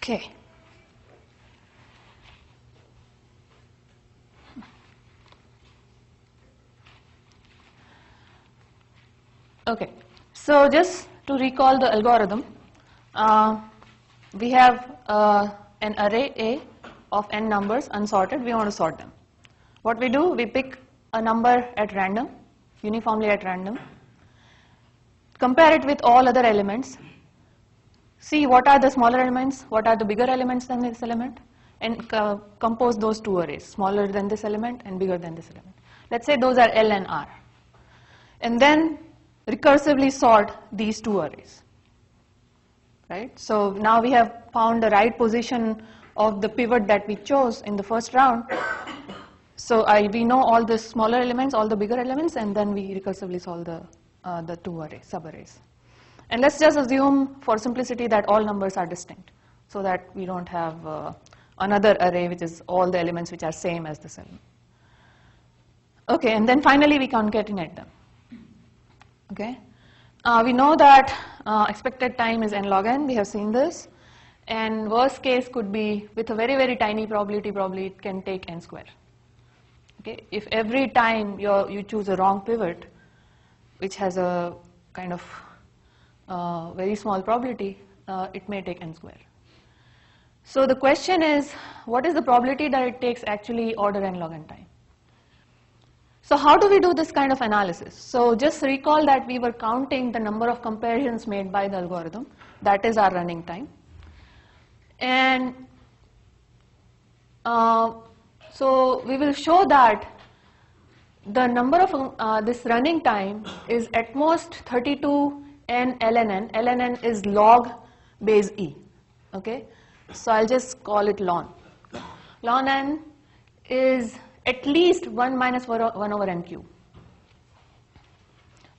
Okay. Okay, so just to recall the algorithm, we have an array A of n numbers unsorted. We want to sort them. What we do, we pick a number at random, uniformly at random, compare it with all other elements, see what are the smaller elements, what are the bigger elements than this element, and compose those two arrays, smaller than this element and bigger than this element. Let's say those are L and R. And then recursively sort these two arrays. Right? So now we have found the right position of the pivot that we chose in the first round. So we know all the smaller elements, all the bigger elements, and then we recursively solve the two arrays, subarrays. And let's just assume for simplicity that all numbers are distinct, so that we don't have another array which is all the elements which are same as this element. Okay, and then finally we concatenate them. Okay, we know that expected time is n log n. We have seen this, and worst case could be with a very, very tiny probability. Probably it can take n square. Okay, if every time you choose a wrong pivot, which has a kind of very small probability, it may take n square. So the question is, what is the probability that it takes actually order n log n time? So how do we do this kind of analysis? So just recall that we were counting the number of comparisons made by the algorithm. That is our running time. And so we will show that the number of this running time is at most 32 n ln n. Ln n is log base e. Okay, so I'll just call it ln. Ln n is at least 1 minus 1 over n cube.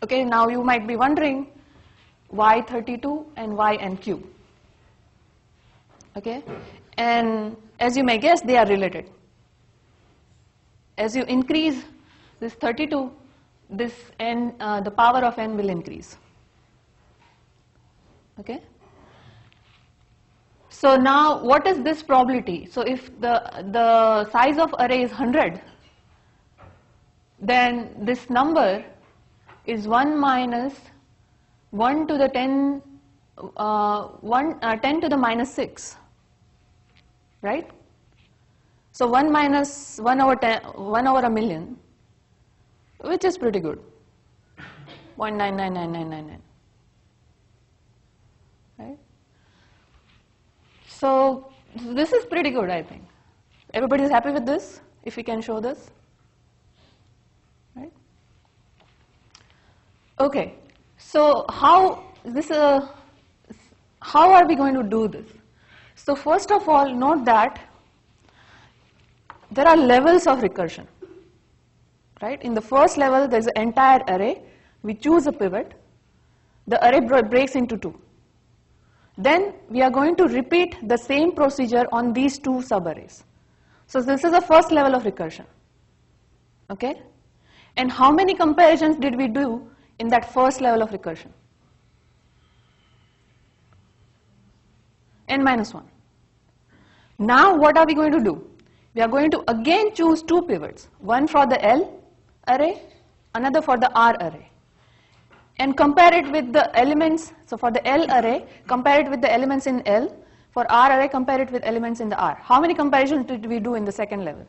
Okay, now you might be wondering why 32 and why n cube. Okay, and as you may guess, they are related. As you increase this 32, this n, the power of n will increase. Okay. So now, what is this probability? So if the size of array is 100, then this number is 1 minus 1 to the 10 to the minus 6, right? So 1 minus 1 over 10, 1 over a million, which is pretty good, 0.999999, right? So this is pretty good, I think. Everybody is happy with this, if we can show this, right? Okay, so how are we going to do this? So first of all, note that there are levels of recursion, right? In the first level, there's an entire array. We choose a pivot. The array breaks into two. Then we are going to repeat the same procedure on these two subarrays. So this is the first level of recursion. Okay? And how many comparisons did we do in that first level of recursion? N minus 1. Now what are we going to do? We are going to again choose two pivots, one for the L array, another for the R array, and compare it with the elements. So for the L array, compare it with the elements in L. For R array, compare it with elements in the R. How many comparisons did we do in the second level?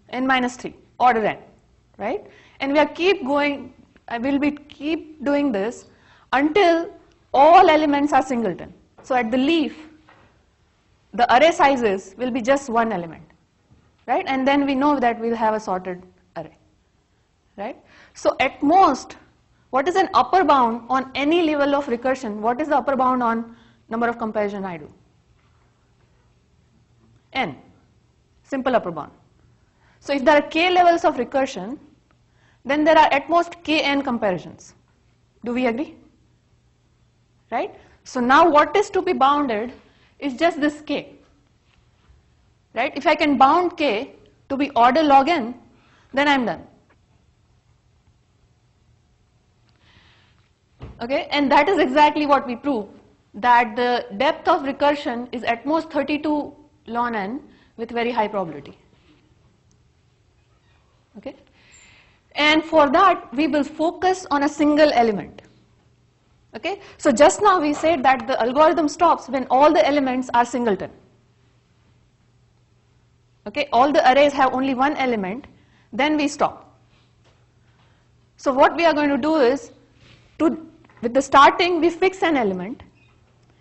N minus 3, order n, right? And we are keep doing this until all elements are singleton. So at the leaf, the array sizes will be just one element, right? And then we know that we'll have a sorted array, right? So at most, what is an upper bound on any level of recursion? What is the upper bound on number of comparison I do? N, simple upper bound. So if there are k levels of recursion, then there are at most kn comparisons. Do we agree? Right? So now what is to be bounded is just this k. Right? If I can bound k to be order log n, then I'm done. Okay, and that is exactly what we prove, that the depth of recursion is at most 32 ln n with very high probability. Okay, and for that we will focus on a single element. Okay, so just now we said that the algorithm stops when all the elements are singleton. Okay, all the arrays have only one element, then we stop. So what we are going to do is, with the starting we fix an element,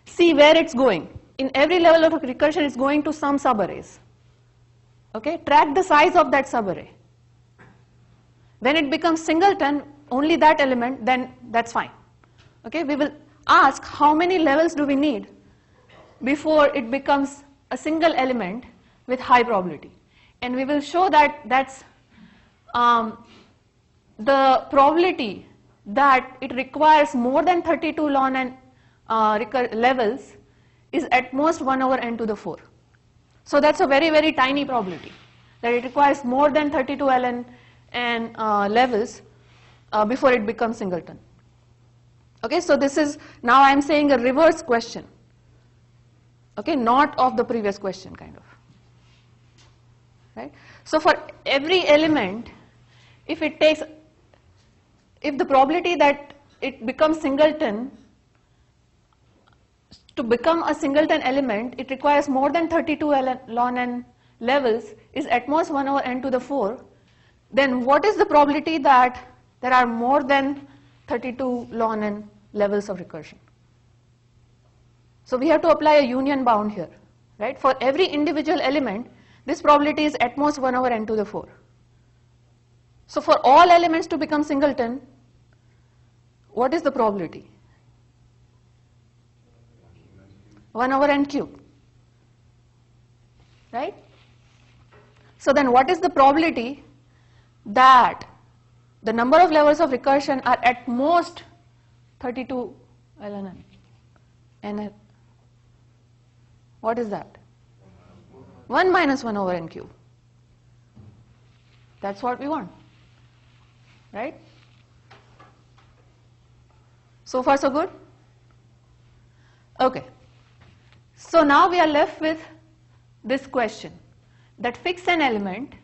see where it's going. In every level of recursion it's going to some subarrays. Okay, track the size of that subarray. When it becomes singleton, only that element, then that's fine. Okay, we will ask how many levels do we need before it becomes a single element with high probability. And we will show that that's the probability that it requires more than 32 ln n levels is at most 1 over n to the 4. So that's a very, very tiny probability that it requires more than 32 ln n levels before it becomes singleton. Okay, so this is, now I am saying a reverse question. Okay, not of the previous question kind of. Right? So for every element, if the probability that it becomes singleton, to become a singleton element, it requires more than 32 ln n levels is at most 1 over n to the 4, then what is the probability that there are more than 32 ln n levels of recursion? So we have to apply a union bound here, right? For every individual element, this probability is at most 1 over n to the 4. So for all elements to become singleton, what is the probability? 1 over n cubed, right? So then what is the probability that the number of levels of recursion are at most 32 ln n? What is that? 1 minus 1 over n cube. That's what we want, right? So far so good? Okay. So now we are left with this question, that fix an element,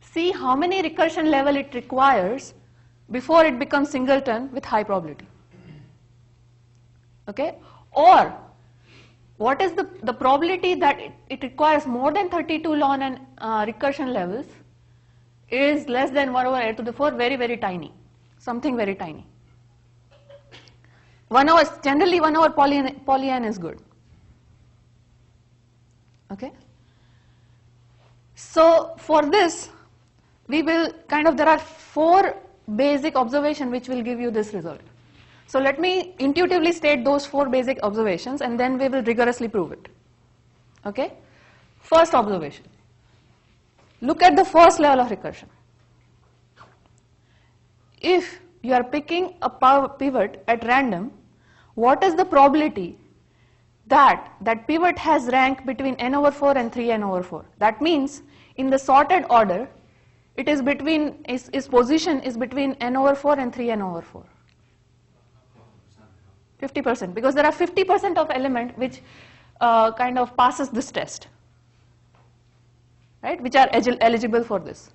see how many recursion level it requires before it becomes singleton with high probability. Okay? Or what is the probability that it requires more than 32 ln n recursion levels is less than 1 over n to the 4, very, very tiny, something very tiny. 1 over, generally 1 over poly n is good. Okay? So for this, we will there are 4 basic observations which will give you this result. So let me intuitively state those 4 basic observations and then we will rigorously prove it. Okay? First observation. Look at the first level of recursion. If you are picking a pivot at random, what is the probability that that pivot has rank between n over 4 and 3n over 4? That means in the sorted order, it is between, its position is between n over 4 and 3n over 4. 50%, because there are 50% of element which passes this test, right, which are eligible for this.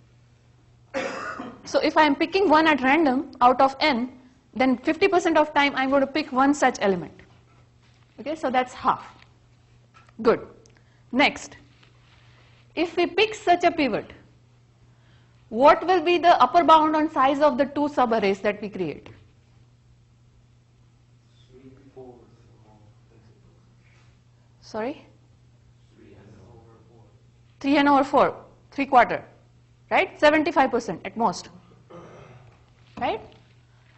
So if I am picking one at random out of n, then 50% of time I'm going to pick one such element. Okay, so that's half. Good. Next, if we pick such a pivot, what will be the upper bound on size of the 2 subarrays that we create? 3n over 4, 3/4, right? 75% at most, right?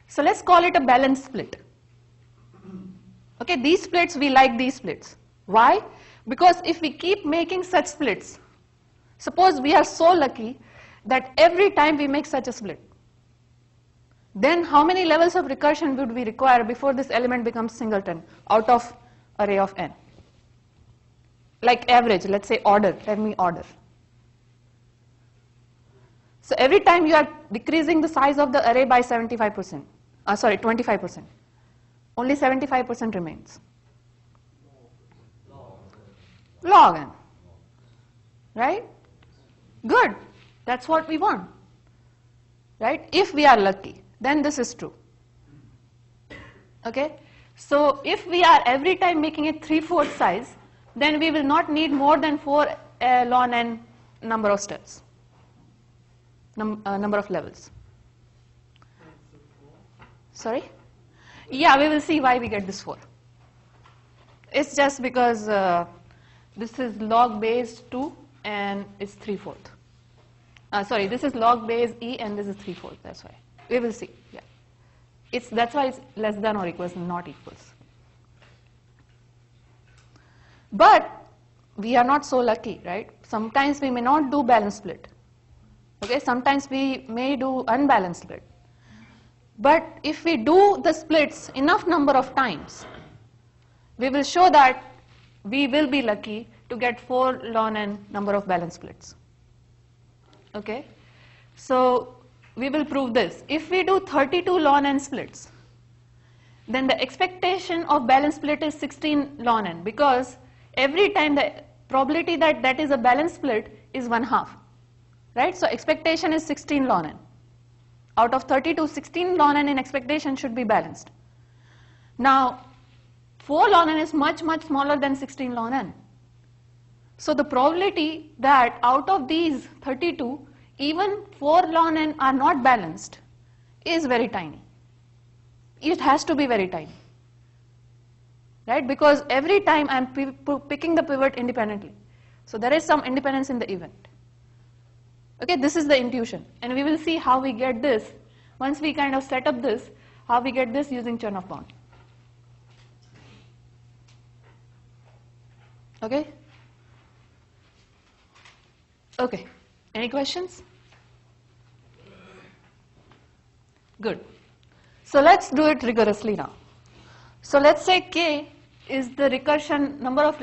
So let's call it a balanced split. Okay, these splits, we like these splits. Why? Because if we keep making such splits, suppose we are so lucky that every time we make such a split, then how many levels of recursion would we require before this element becomes singleton out of array of n? Like average, let's say order, let me order. So every time you are decreasing the size of the array by 25%, 25%. Only 75% remains. Log n. Right? Good. That's what we want. Right? If we are lucky, then this is true. Okay? So if we are every time making it 3/4 size, then we will not need more than 4 ln n number of steps, number of levels. Sorry? Yeah, we will see why we get this 4. It's just because this is log base 2 and it's 3/4. Sorry, this is log base e and this is 3/4. That's why. We will see. Yeah. That's why it's less than or equals, not equals. But we are not so lucky, right? Sometimes we may not do balance split. Okay, sometimes we may do unbalanced split. But if we do the splits enough number of times, we will show that we will be lucky to get 4 ln n number of balance splits. Okay, so we will prove this. If we do 32 ln n splits, then the expectation of balance split is 16 ln n, because every time the probability that that is a balance split is 1/2, right? So expectation is 16 ln n. Out of 32, 16 ln n in expectation should be balanced. Now, 4 ln n is much, much smaller than 16 ln n. So the probability that out of these 32, even 4 ln n are not balanced is very tiny. It has to be very tiny, right? Because every time I'm picking the pivot independently. So there is some independence in the event. Okay, this is the intuition. And we will see how we get this. Once we kind of set up this, how we get this using Chernoff bound. Okay? Okay, any questions? Good. So let's do it rigorously now. So let's say k is the recursion number of,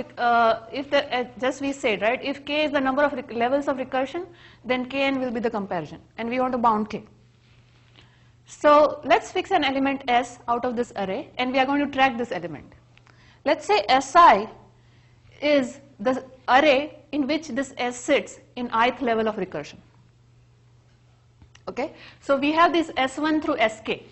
just we said, right, if k is the number of levels of recursion, then kn will be the comparison, and we want to bound k. So let's fix an element s out of this array, and we are going to track this element. Let's say si is the array in which this s sits in ith level of recursion. Okay, so we have this s1 through sk.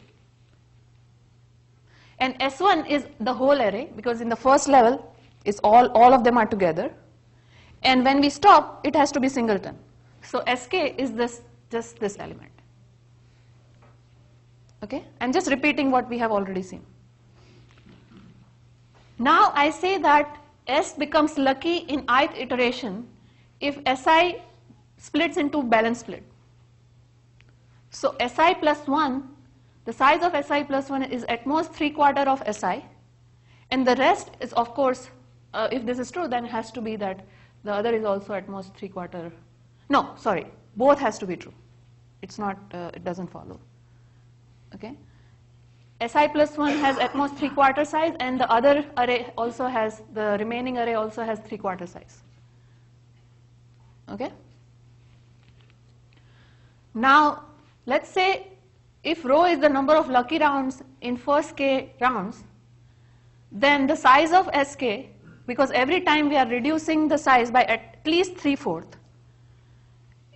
And S1 is the whole array, because in the first level, it's all of them are together. And when we stop, it has to be singleton. So Sk is just this element. Okay? I'm just repeating what we have already seen. Now I say that S becomes lucky in ith iteration if Si splits into balance split. So Si plus 1, the size of Si plus 1 is at most 3/4 of Si, and the rest is, of course, if this is true, then it has to be that the other is also at most 3/4. No, sorry, both has to be true. It's not, it doesn't follow. Okay? Si plus 1 has at most 3/4 size, and the other array also has, the remaining array also has 3/4 size. Okay? Now, let's say if rho is the number of lucky rounds in first k rounds, then the size of Sk, because every time we are reducing the size by at least 3/4,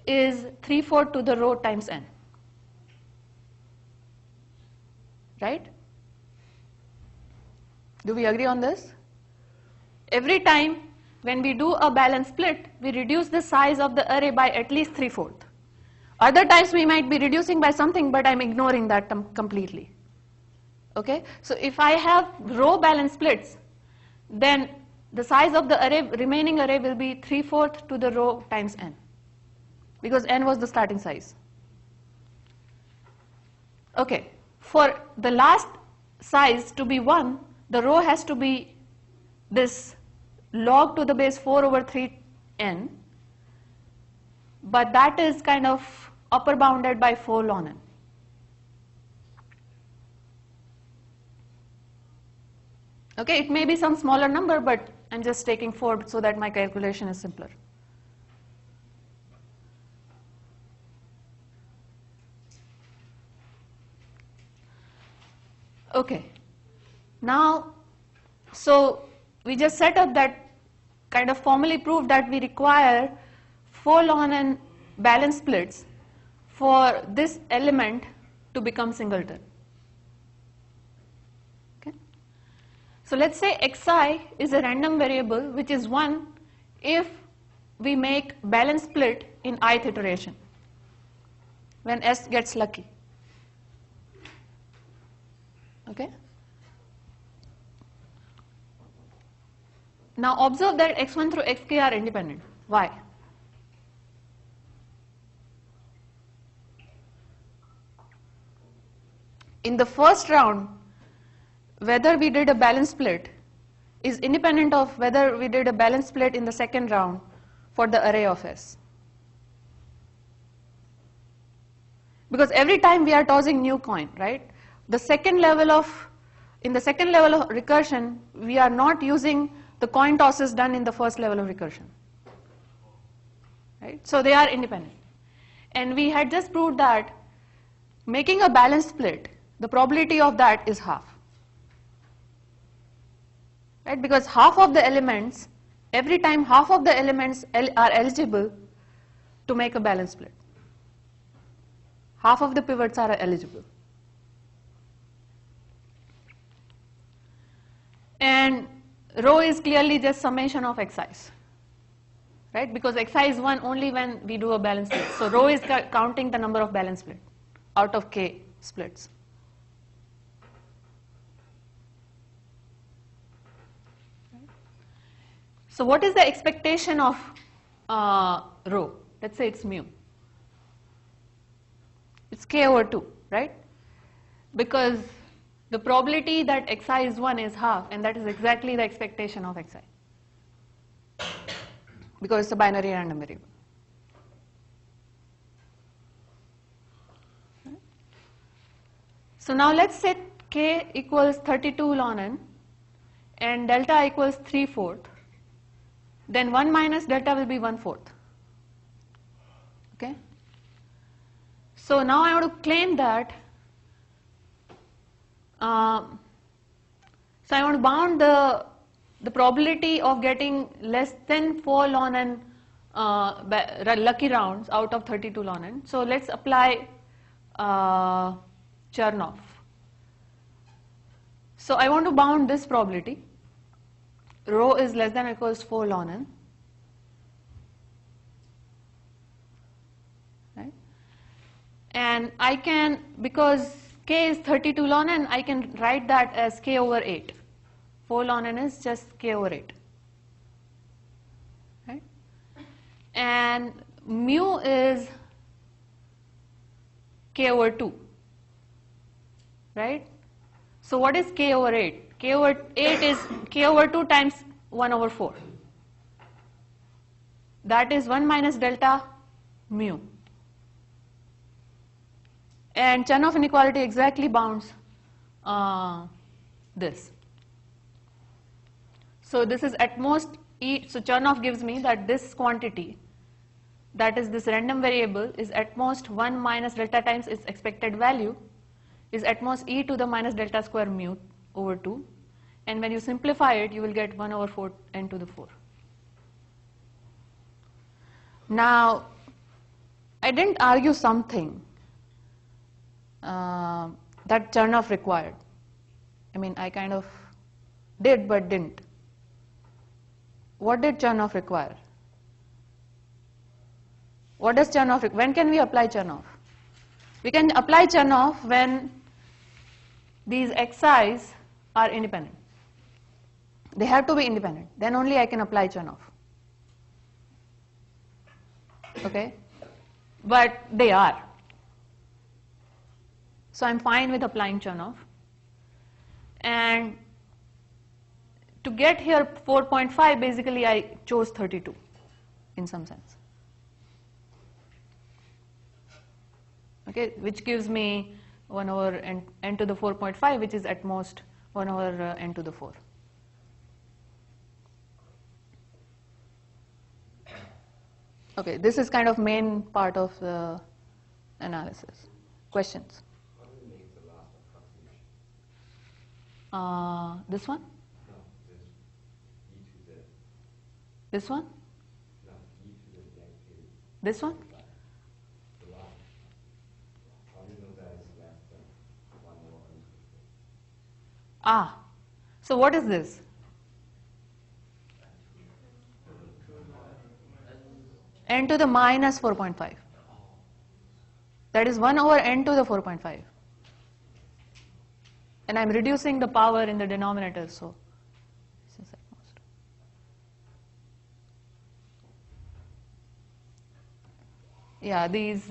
is 3/4 to the rho times n. Right? Do we agree on this? Every time when we do a balance split, we reduce the size of the array by at least 3/4. Other times we might be reducing by something, but I'm ignoring that completely. Okay? So if I have row balance splits, then the size of the array, remaining array will be 3/4 to the row times n, because n was the starting size. Okay. For the last size to be 1, the row has to be this log to the base 4/3n, but that is kind of upper bounded by 4 ln n. Okay, it may be some smaller number, but I'm just taking 4 so that my calculation is simpler. Okay, Now, so we just set up that kind of formally proved that we require 4 ln n balance splits for this element to become singleton. Okay. So let's say xi is a random variable which is 1 if we make balance split in ith iteration when s gets lucky. Okay. Now observe that x1 through xk are independent. Why? In the first round, whether we did a balance split is independent of whether we did a balance split in the second round for the array of S. Because every time we are tossing new coin, right? In the second level of recursion, we are not using the coin tosses done in the first level of recursion. Right? So they are independent. And we had just proved that making a balance split, the probability of that is half. Right? Because half of the elements, every time half of the elements are eligible to make a balance split. Half of the pivots are eligible. And rho is clearly just summation of xi's. Right? Because xi is 1 only when we do a balance split. So rho is counting the number of balance split out of k splits. So what is the expectation of rho? Let's say it's mu. It's k over 2, right? Because the probability that xi is 1 is half, and that is exactly the expectation of xi. Because it's a binary random variable. So now let's set k equals 32 ln n and delta equals 3/4. Then 1 minus delta will be 1/4. Okay? So now I want to claim that, so I want to bound the probability of getting less than 4 ln n lucky rounds out of 32 ln n. So let's apply Chernoff. So I want to bound this probability. Rho is less than or equals 4 ln n. Right? And I can, because k is 32 ln n, I can write that as k over 8. 4 ln n is just k over 8. Right? And mu is k over 2. Right? So what is k over 8? K over 8 is k over 2 times 1 over 4. That is 1 minus delta mu. And Chernoff inequality exactly bounds this. So this is at most E. So Chernoff gives me that this quantity, that is this random variable, is at most 1 minus delta times its expected value, is at most e to the minus delta square mu over 2. And when you simplify it, you will get 1 over 4 n to the 4. Now, I didn't argue something that Chernoff required. I mean, I kind of did but didn't. What did Chernoff require? What does Chernoff require? When can we apply Chernoff? We can apply Chernoff when these xi's are independent. They have to be independent. Then only I can apply Chernoff. Okay? But they are. So I'm fine with applying Chernoff. And to get here 4.5, basically I chose 32 in some sense. Okay, which gives me 1 over n to the 4.5, which is at most 1 over n to the 4. Okay, this is kind of main part of the analysis. Questions? What do you mean the last This one? No, this e to the, This one? no, e to the negative This one? 5. The last, how do you know that is less than 1 over n to the 4? Ah, so what is this? N to the minus 4.5. That is 1 over n to the 4.5. And I'm reducing the power in the denominator, so this is at most. Yeah, these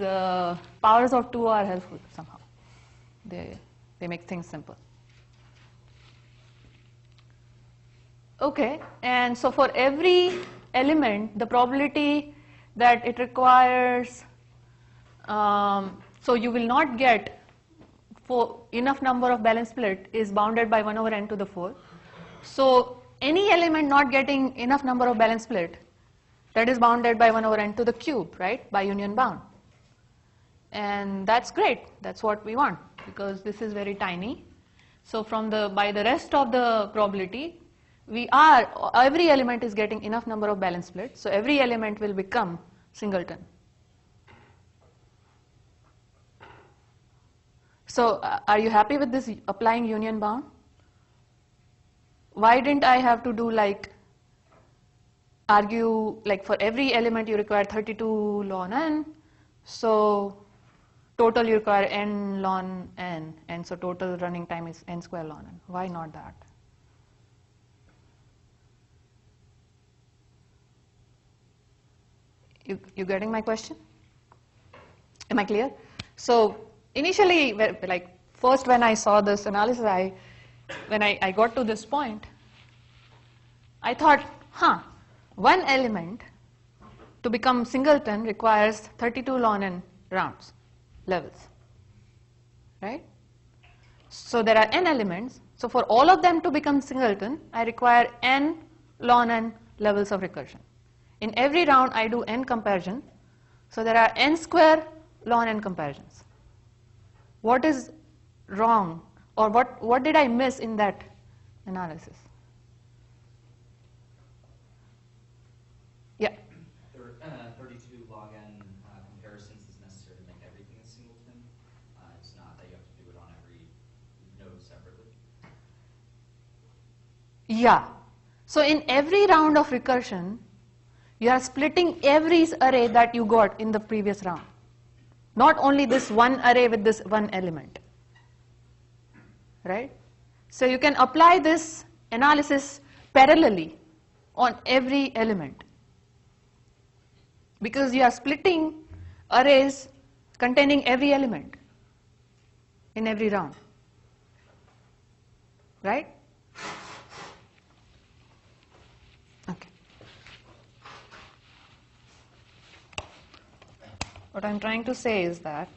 powers of 2 are helpful somehow. They make things simple. Okay, and so for every element, the probability that it requires, so you will not get enough number of balance split is bounded by 1 over n to the 4. So any element not getting enough number of balance split, that is bounded by 1 over n to the cube, right, by union bound. And that's great, that's what we want, because this is very tiny. So by the rest of the probability, every element is getting enough number of balance split, so every element will become singleton. So are you happy with this applying union bound? Why didn't I have to do argue for every element you require 32 ln n, so total you require n ln n, and so total running time is n square ln n. Why not that? You getting my question? Am I clear? So initially, first when I saw this analysis, when I got to this point, I thought, one element to become singleton requires 32 ln n rounds, levels, right? So there are n elements. So for all of them to become singleton, I require n ln n levels of recursion. In every round, I do n comparison. So there are n square ln n comparisons. What is wrong, or what did I miss in that analysis? Yeah. 32 log n comparisons is necessary to make everything a singleton. It's not that you have to do it on every node separately. Yeah. So in every round of recursion, you are splitting every array that you got in the previous round. Not only this one array with this one element. Right? So you can apply this analysis parallelly on every element. Because you are splitting arrays containing every element in every round. Right? Okay. What I'm trying to say is that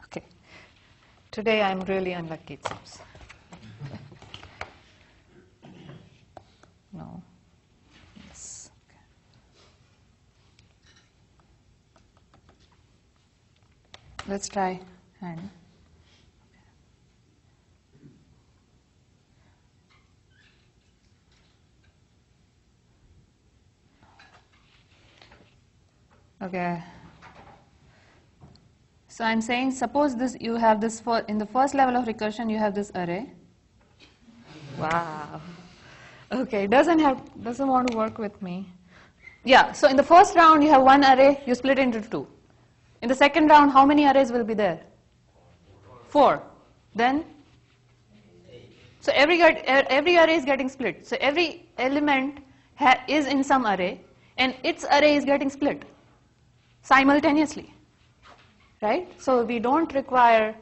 okay. Today I'm really unlucky, it seems. No. Yes. Okay. Let's try hand. Okay. So I'm saying, suppose you have this in the first level of recursion, you have this array. Wow. Okay, doesn't want to work with me. Yeah. So in the first round, you have one array. You split it into two. In the second round, how many arrays will be there? 4. Then. So every array is getting split. So every element is in some array, and its array is getting split simultaneously, right? So we don't require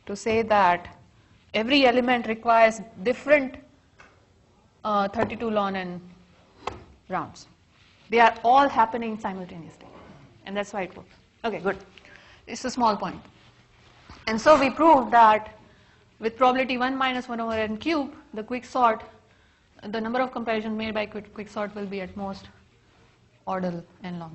to say that every element requires different 32 ln n rounds. They are all happening simultaneously, and that's why it works. Okay, good. It's a small point. And so we proved that with probability 1 minus 1 over n cube, the quicksort, the number of comparisons made by quicksort will be at most order n log.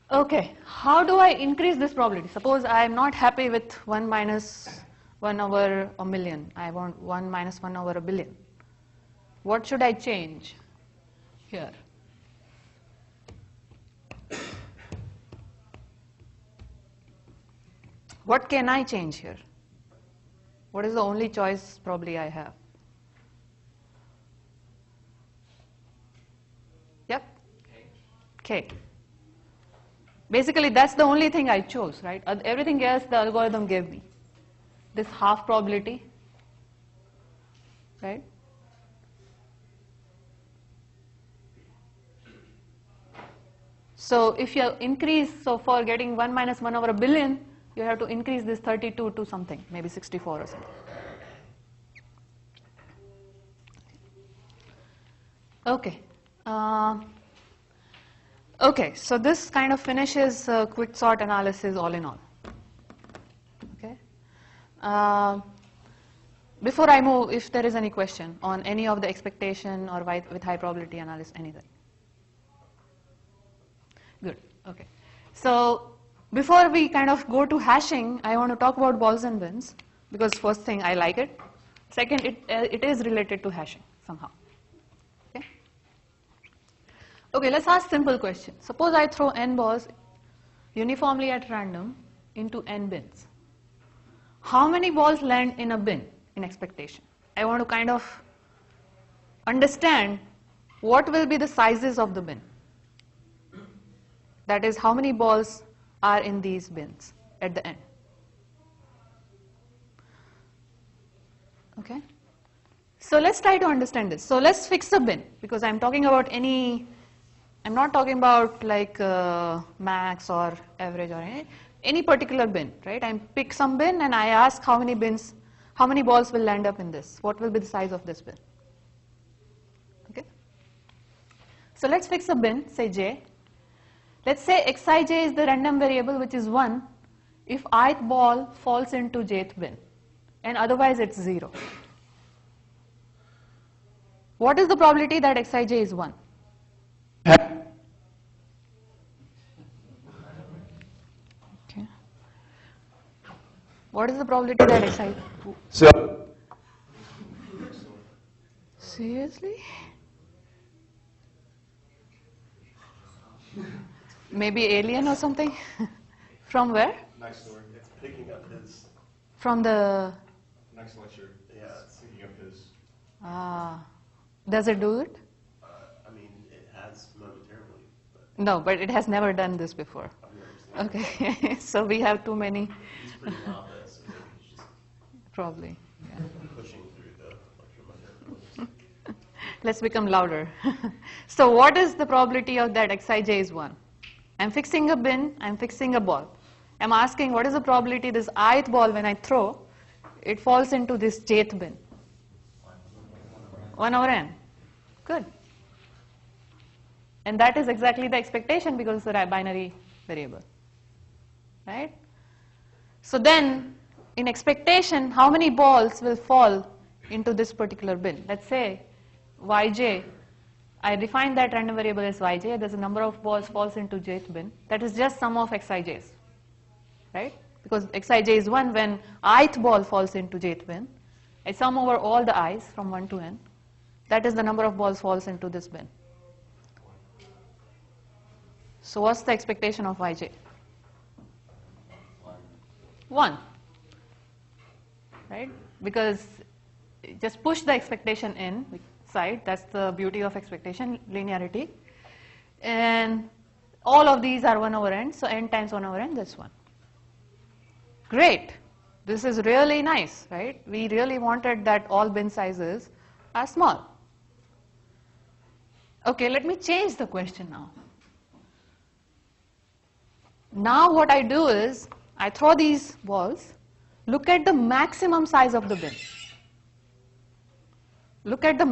Okay, how do I increase this probability? Suppose I am not happy with 1 minus 1 over a million. I want 1 minus 1 over a billion. What should I change here? What can I change here? What is the only choice probably I have? Yep, K. Basically, that's the only thing I chose, right? Everything else the algorithm gave me. This half probability, right? So if you increase, so for getting 1 minus 1 over a billion, you have to increase this 32 to something, maybe 64 or something. Okay. Okay, so this kind of finishes quicksort analysis all in all. Okay. Before I move, if there is any question on any of the expectation or with high probability analysis, anything. Good, okay. So before we kind of go to hashing, I want to talk about balls and bins, because first thing, I like it. Second, it is related to hashing somehow. Okay. Okay, let's ask simple question. Suppose I throw n balls uniformly at random into n bins. How many balls land in a bin in expectation? I want to kind of understand what will be the sizes of the bin. That is, how many balls are in these bins at the end. Okay? So let's try to understand this. So let's fix a bin, because I'm talking about I'm not talking about like max or average or any particular bin, right? I pick some bin and I ask how many balls will land up in this? What will be the size of this bin? Okay? So let's fix a bin, say j. Let's say xij is the random variable, which is 1 if ith ball falls into jth bin, and otherwise it's 0. What is the probability that xij is 1? Okay. What is the probability that xij? So, Seriously? Maybe alien or something? From where? Next door. It's picking up his From the... next lecture. Yeah, it's picking up his. Does it do it? I mean, it has momentarily, but No, but it has never done this before. I've never seen it. Okay, so we have too many, He's pretty loud, so he's just probably. Yeah. pushing through the electromagnetic. Let's become louder. So what is the probability of that xij is 1? I'm fixing a bin, I'm fixing a ball. I'm asking what is the probability this ith ball, when I throw, it falls into this jth bin? 1 over n. Good. And that is exactly the expectation, because it's a binary variable. Right? So then, in expectation, how many balls will fall into this particular bin? Let's say yj, I define that random variable as yj. There's a number of balls falls into jth bin. That is just sum of xij's. Right? Because xij is 1 when ith ball falls into jth bin. I sum over all the i's from 1 to n. That is the number of balls falls into this bin. So what's the expectation of yj? 1. Right? Because just push the expectation in side. That's the beauty of expectation, linearity. And all of these are 1 over n. So n times 1 over n, that's 1. Great. This is really nice, right? We really wanted that all bin sizes are small. Okay, let me change the question now. Now what I do is, I throw these balls, look at the maximum size of the bin. Look at the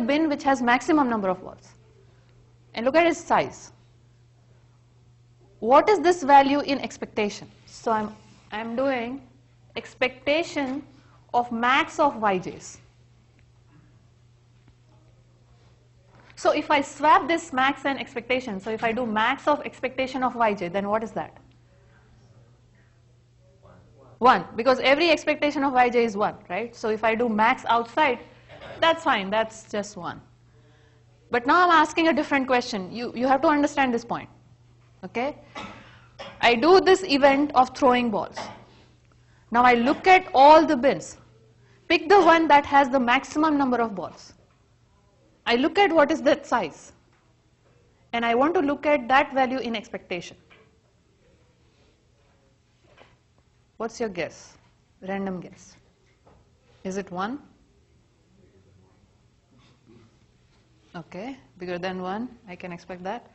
bin which has maximum number of balls. And look at its size. What is this value in expectation? So I'm doing expectation of max of yj's. So if I swap this max and expectation, so if I do max of expectation of yj, then what is that? 1, because every expectation of yj is 1, right? So if I do max outside, that's fine, that's just 1. But now I'm asking a different question. You have to understand this point, okay? I do this event of throwing balls. Now I look at all the bins. Pick the one that has the maximum number of balls. I look at what is that size. And I want to look at that value in expectation. What's your guess? Random guess. Is it 1? Okay, bigger than 1, I can expect that.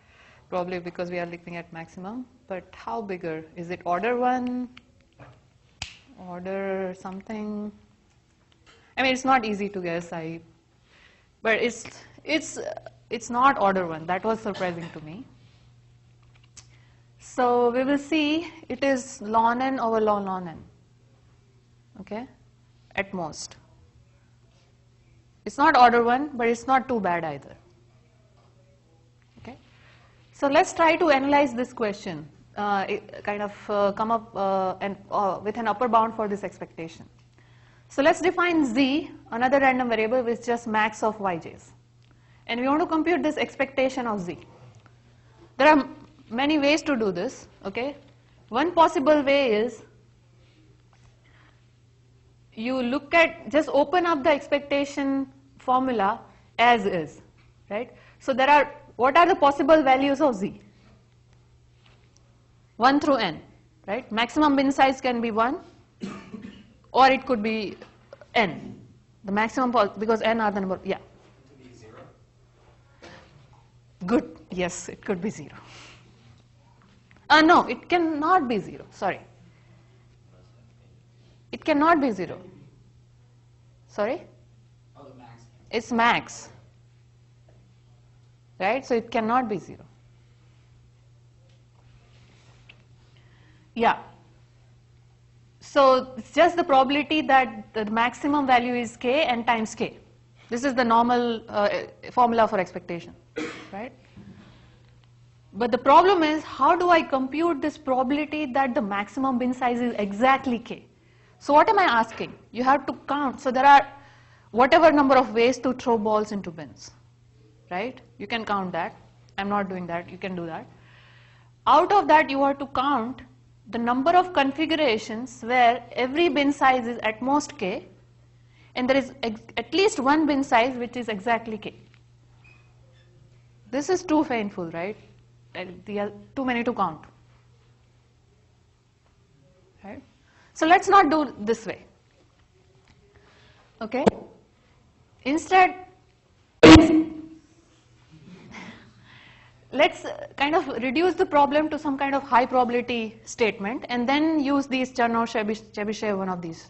Probably because we are looking at maximum. But how bigger? Is it order 1? Order something? I mean, it's not easy to guess. But it's not order 1. That was surprising to me. So we will see it is ln n over ln n. Okay, at most. It's not order 1, but it's not too bad either. Okay, so let's try to analyze this question. Kind of come up with an upper bound for this expectation. So let's define z, another random variable with just max of yj's. And we want to compute this expectation of z. There are many ways to do this, okay? One possible way is you look at, just open up the expectation formula as is, right? So there are, what are the possible values of z? 1 through n, right? Maximum bin size can be 1, or it could be n. The maximum, because n are the number, yeah. To be 0? Good, yes, it could be 0. No, it cannot be 0, sorry. It cannot be 0. Sorry? Oh, the max. It's max, right? So it cannot be 0. Yeah. So it's just the probability that the maximum value is k and times k. This is the normal formula for expectation, right? But the problem is, how do I compute this probability that the maximum bin size is exactly k? So what am I asking? You have to count. So there are whatever number of ways to throw balls into bins, right? You can count that. I'm not doing that. You can do that. Out of that, you have to count the number of configurations where every bin size is at most k, and there is at least one bin size which is exactly k. This is too painful, right? There are too many to count. Right? So let's not do this way. Okay? Instead, let's kind of reduce the problem to some kind of high probability statement and then use these Chernov-Chebyshev, one of these.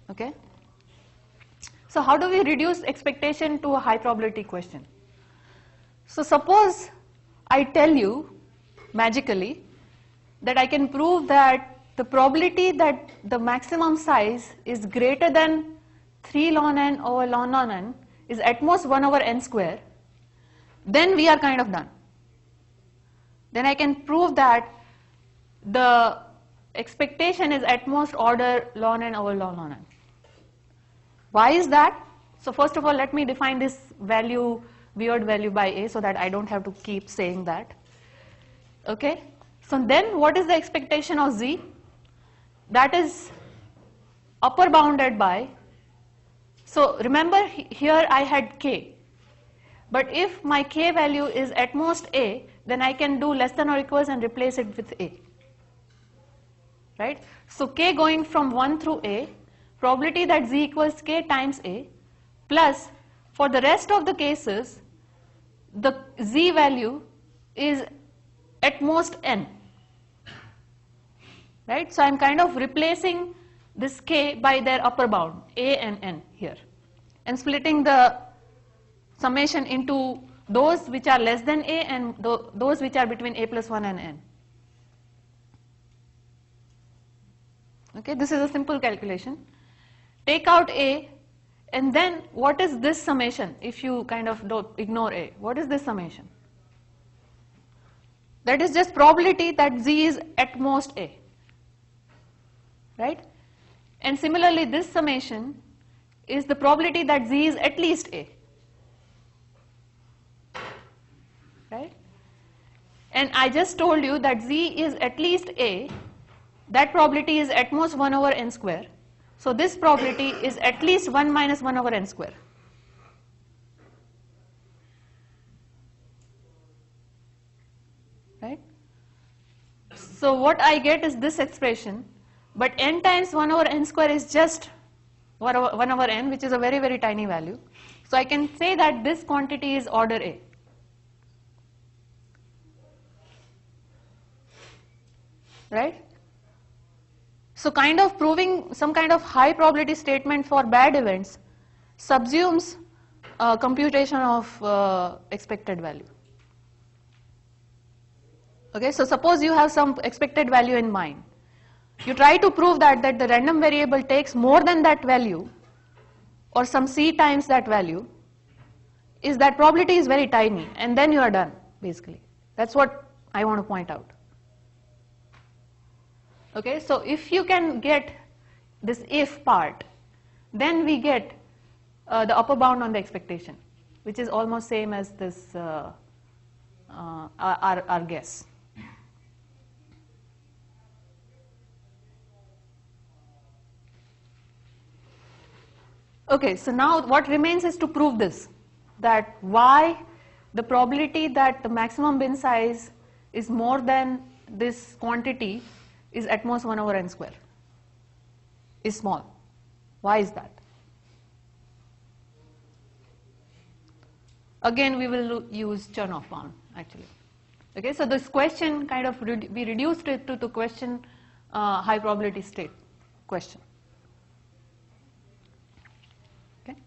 Okay? So how do we reduce expectation to a high probability question? So suppose I tell you magically that I can prove that the probability that the maximum size is greater than 3 ln n over ln n is at most 1 over n square, then we are kind of done. Then I can prove that the expectation is at most order ln n over ln n. Why is that? So first of all, let me define this value, weird value by a, so that I don't have to keep saying that. Okay? So then what is the expectation of z? That is upper bounded by, so remember here I had k. But if my k value is at most a, then I can do less than or equals and replace it with a. Right? So k going from 1 through a, probability that z equals k times a, plus for the rest of the cases, the z value is at most n. Right? So I'm kind of replacing this k by their upper bound, a and n here, and splitting the summation into those which are less than a and those which are between a plus 1 and n. Okay, this is a simple calculation. Take out a And then what is this summation if you kind of ignore A? What is this summation? That is just probability that Z is at most A, right? And similarly, this summation is the probability that Z is at least A, right? And I just told you that Z is at least A, that probability is at most 1 over n square. So this probability is at least 1 minus 1 over n square. Right? So what I get is this expression, but n times 1 over n square is just 1 over n, which is a very, very tiny value. So I can say that this quantity is order A. Right? So kind of proving some kind of high probability statement for bad events subsumes computation of expected value. Okay, so suppose you have some expected value in mind. You try to prove that the random variable takes more than that value or some C times that value, is that probability is very tiny, and then you are done basically. That's what I want to point out. Okay, so if you can get this if part, then we get the upper bound on the expectation, which is almost same as this our guess. Okay, so now what remains is to prove this, that why the probability that the maximum bin size is more than this quantity is at most 1 over n square, is small. Why is that? Again, we will use Chernoff bound actually. Okay, so this question kind of we reduced it to the question high probability state question. Okay,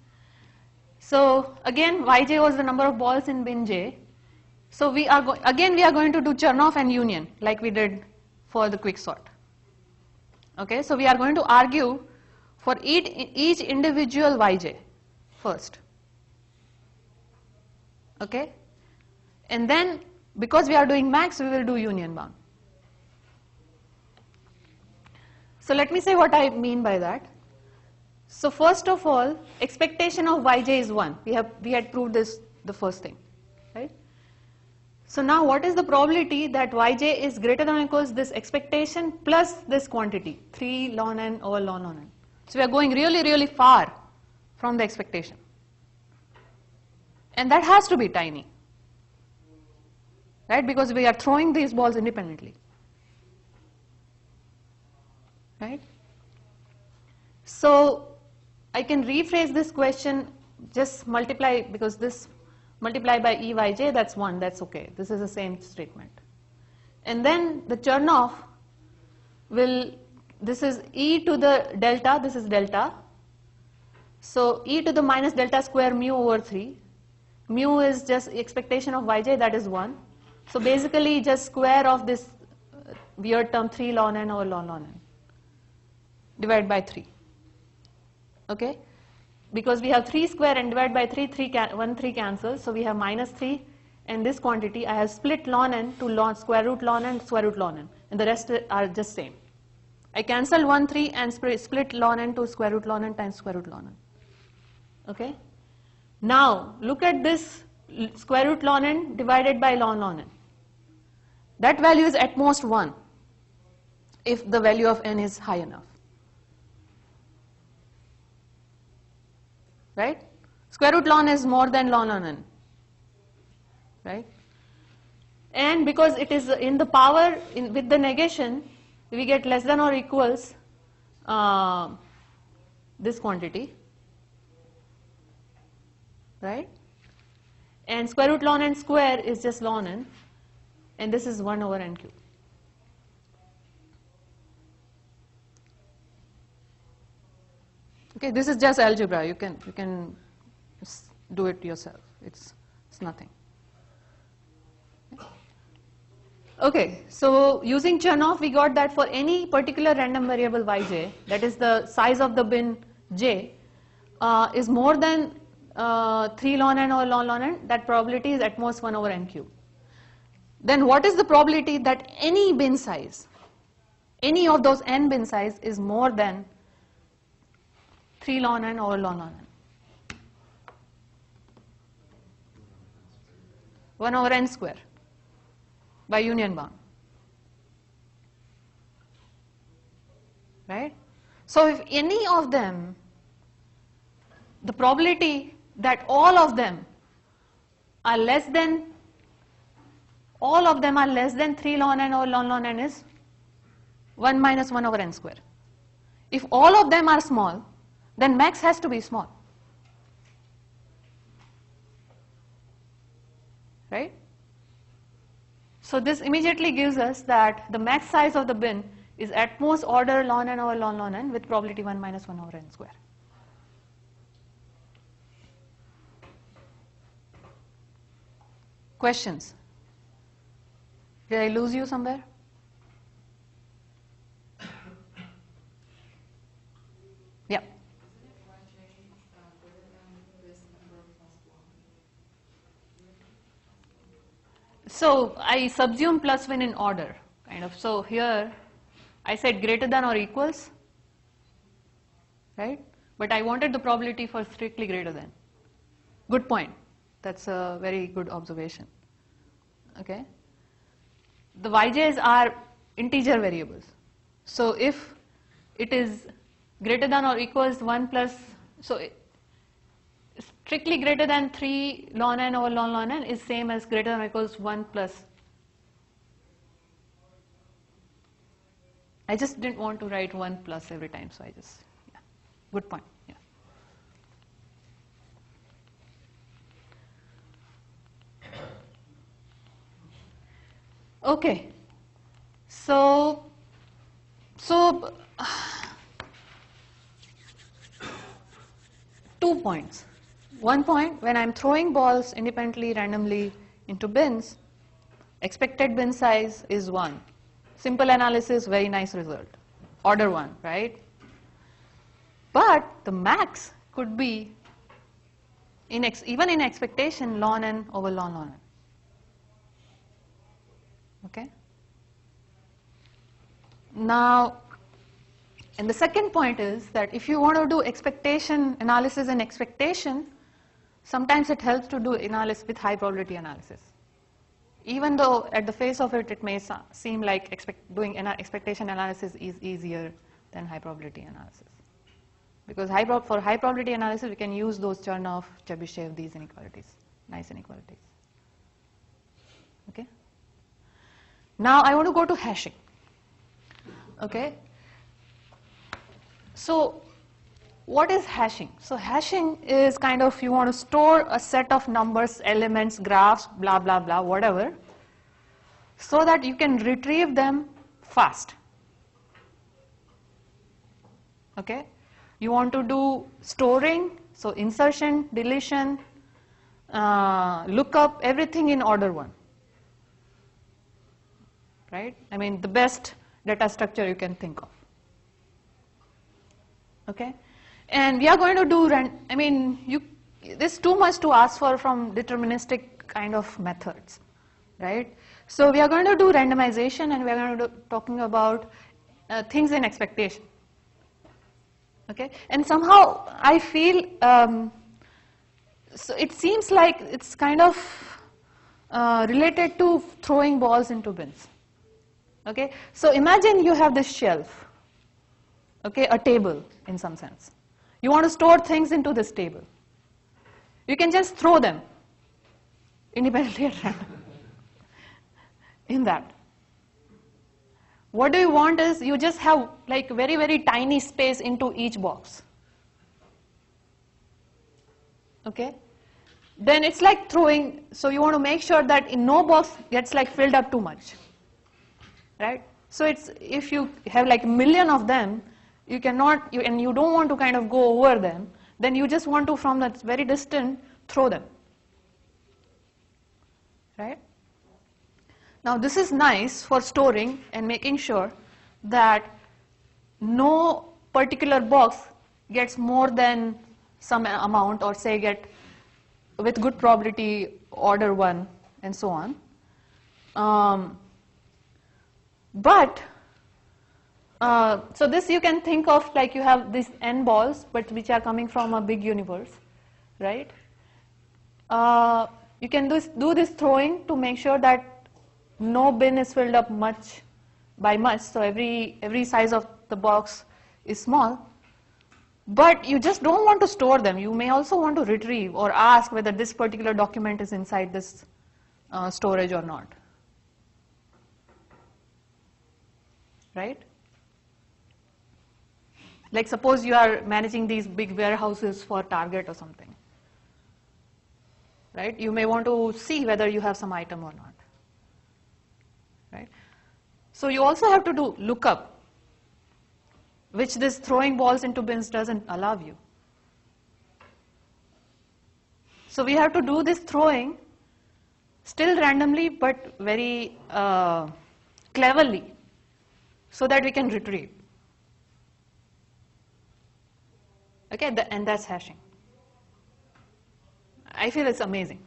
so again Yj was the number of balls in bin J. So we are going to do Chernoff and union like we did for the quicksort. Okay, so we are going to argue for each individual Yj first. Okay, and then because we are doing max, we will do union bound. So let me say what I mean by that. So first of all, expectation of Yj is 1. We had proved this the first thing, right? So now what is the probability that Yj is greater than or equals this expectation plus this quantity, 3 ln n over ln n. So we are going really, really far from the expectation. And that has to be tiny, right? Because we are throwing these balls independently, right? So I can rephrase this question, just multiply, because this multiply by Eyj, that's 1, that's okay. This is the same statement. And then the Chernoff will, this is e to the delta, this is delta. So e to the minus delta square mu over 3. Mu is just expectation of Yj, that is 1. So basically just square of this weird term 3 ln n over ln n divided by 3. Okay? Because we have 3 square and divide by 3, 3 cancels. So we have minus 3, and this quantity I have split ln n to square root ln n, square root ln n, and the rest are just same. I cancel 1, 3 and split ln n to square root ln n times square root ln n. Okay? Now look at this square root ln n divided by ln n. That value is at most 1 if the value of n is high enough. Right? Square root ln is more than ln n. Right? And because it is in the power with the negation, we get less than or equals this quantity. Right? And square root ln n square is just ln n, and this is 1 over n cube. Okay, this is just algebra. You can do it yourself. It's nothing. Okay, so using Chernoff, we got that for any particular random variable Yj, that is the size of the bin J, is more than 3 ln n or ln n, that probability is at most 1 over n cube. Then what is the probability that any bin size, any of those n bin size is more than 3 ln n or ln n? 1 over n square by union bound. Right? So if any of them, the probability that all of them are less than 3 ln n or ln n is 1 minus 1 over n square. If all of them are small, then max has to be small. Right? So this immediately gives us that the max size of the bin is at most order ln n over ln n with probability 1 minus 1 over n square. Questions? Did I lose you somewhere? Yeah. So I subsume plus win in order, kind of. So here I said greater than or equals, right? But I wanted the probability for strictly greater than. Good point. That's a very good observation. Okay. The yj's are integer variables. So if it is greater than or equals 1 plus, so strictly greater than 3 ln n over ln n is same as greater than or equals 1 plus. I just didn't want to write 1 plus every time, so I just, yeah. Good point. Yeah. Okay. So 2 points. 1 point, when I'm throwing balls independently, randomly into bins, expected bin size is 1. Simple analysis, very nice result. Order 1, right? But the max could be, even in expectation, ln n over ln n. Okay? Now, and the second point is that if you want to do expectation analysis and expectation, sometimes it helps to do analysis with high probability analysis. Even though at the face of it, it may seem like doing expectation analysis is easier than high probability analysis. Because for high probability analysis, we can use those Chernoff, Chebyshev, these inequalities, nice inequalities. Okay? Now I want to go to hashing. Okay? So what is hashing? So hashing is kind of, you want to store a set of numbers, elements, graphs, blah, blah, blah, whatever, so that you can retrieve them fast. Okay? You want to do storing, so insertion, deletion, lookup, everything in order 1. Right? I mean, the best data structure you can think of. Okay? And we are going to do, this is too much to ask for from deterministic kind of methods, right? So we are going to do randomization, and we are going to do talking about things in expectation. Okay? And somehow I feel, so it seems like it's kind of related to throwing balls into bins. Okay? So imagine you have this shelf, okay, a table in some sense. You want to store things into this table. You can just throw them independently at random in that. What do you want is you just have like very, very tiny space into each box. Okay? Then it's like throwing, so you want to make sure that in no box gets like filled up too much. Right? So it's, if you have like a million of them, you cannot, and you don't want to kind of go over them, then you just want to, from that very distant, throw them. Right? Now this is nice for storing and making sure that no particular box gets more than some amount, or say get with good probability order 1 and so on. So this you can think of like you have these n balls, but which are coming from a big universe, right? You can do this throwing to make sure that no bin is filled up much by much, so every size of the box is small. But you just don't want to store them. You may also want to retrieve or ask whether this particular document is inside this storage or not. Right? Like suppose you are managing these big warehouses for Target or something. Right? You may want to see whether you have some item or not. Right? So you also have to do lookup, which this throwing balls into bins doesn't allow you. So we have to do this throwing still randomly but very cleverly so that we can retrieve. Okay, and that's hashing. I feel it's amazing.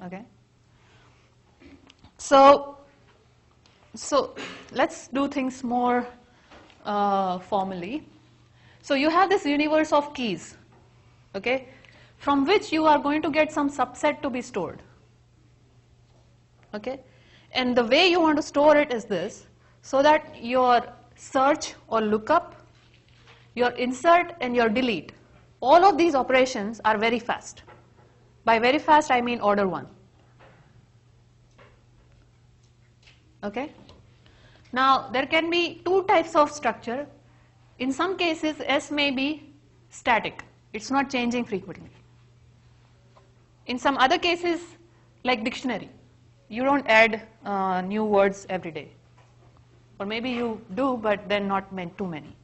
Okay. So let's do things more formally. So you have this universe of keys, okay, from which you are going to get some subset to be stored. Okay, and the way you want to store it is this, so that your search or lookup, your insert and your delete, all of these operations are very fast. By very fast I mean order 1. Okay. Now there can be two types of structure. In some cases S may be static. It's not changing frequently. In some other cases, like dictionary, you don't add new words every day. Or maybe you do, but then not too many.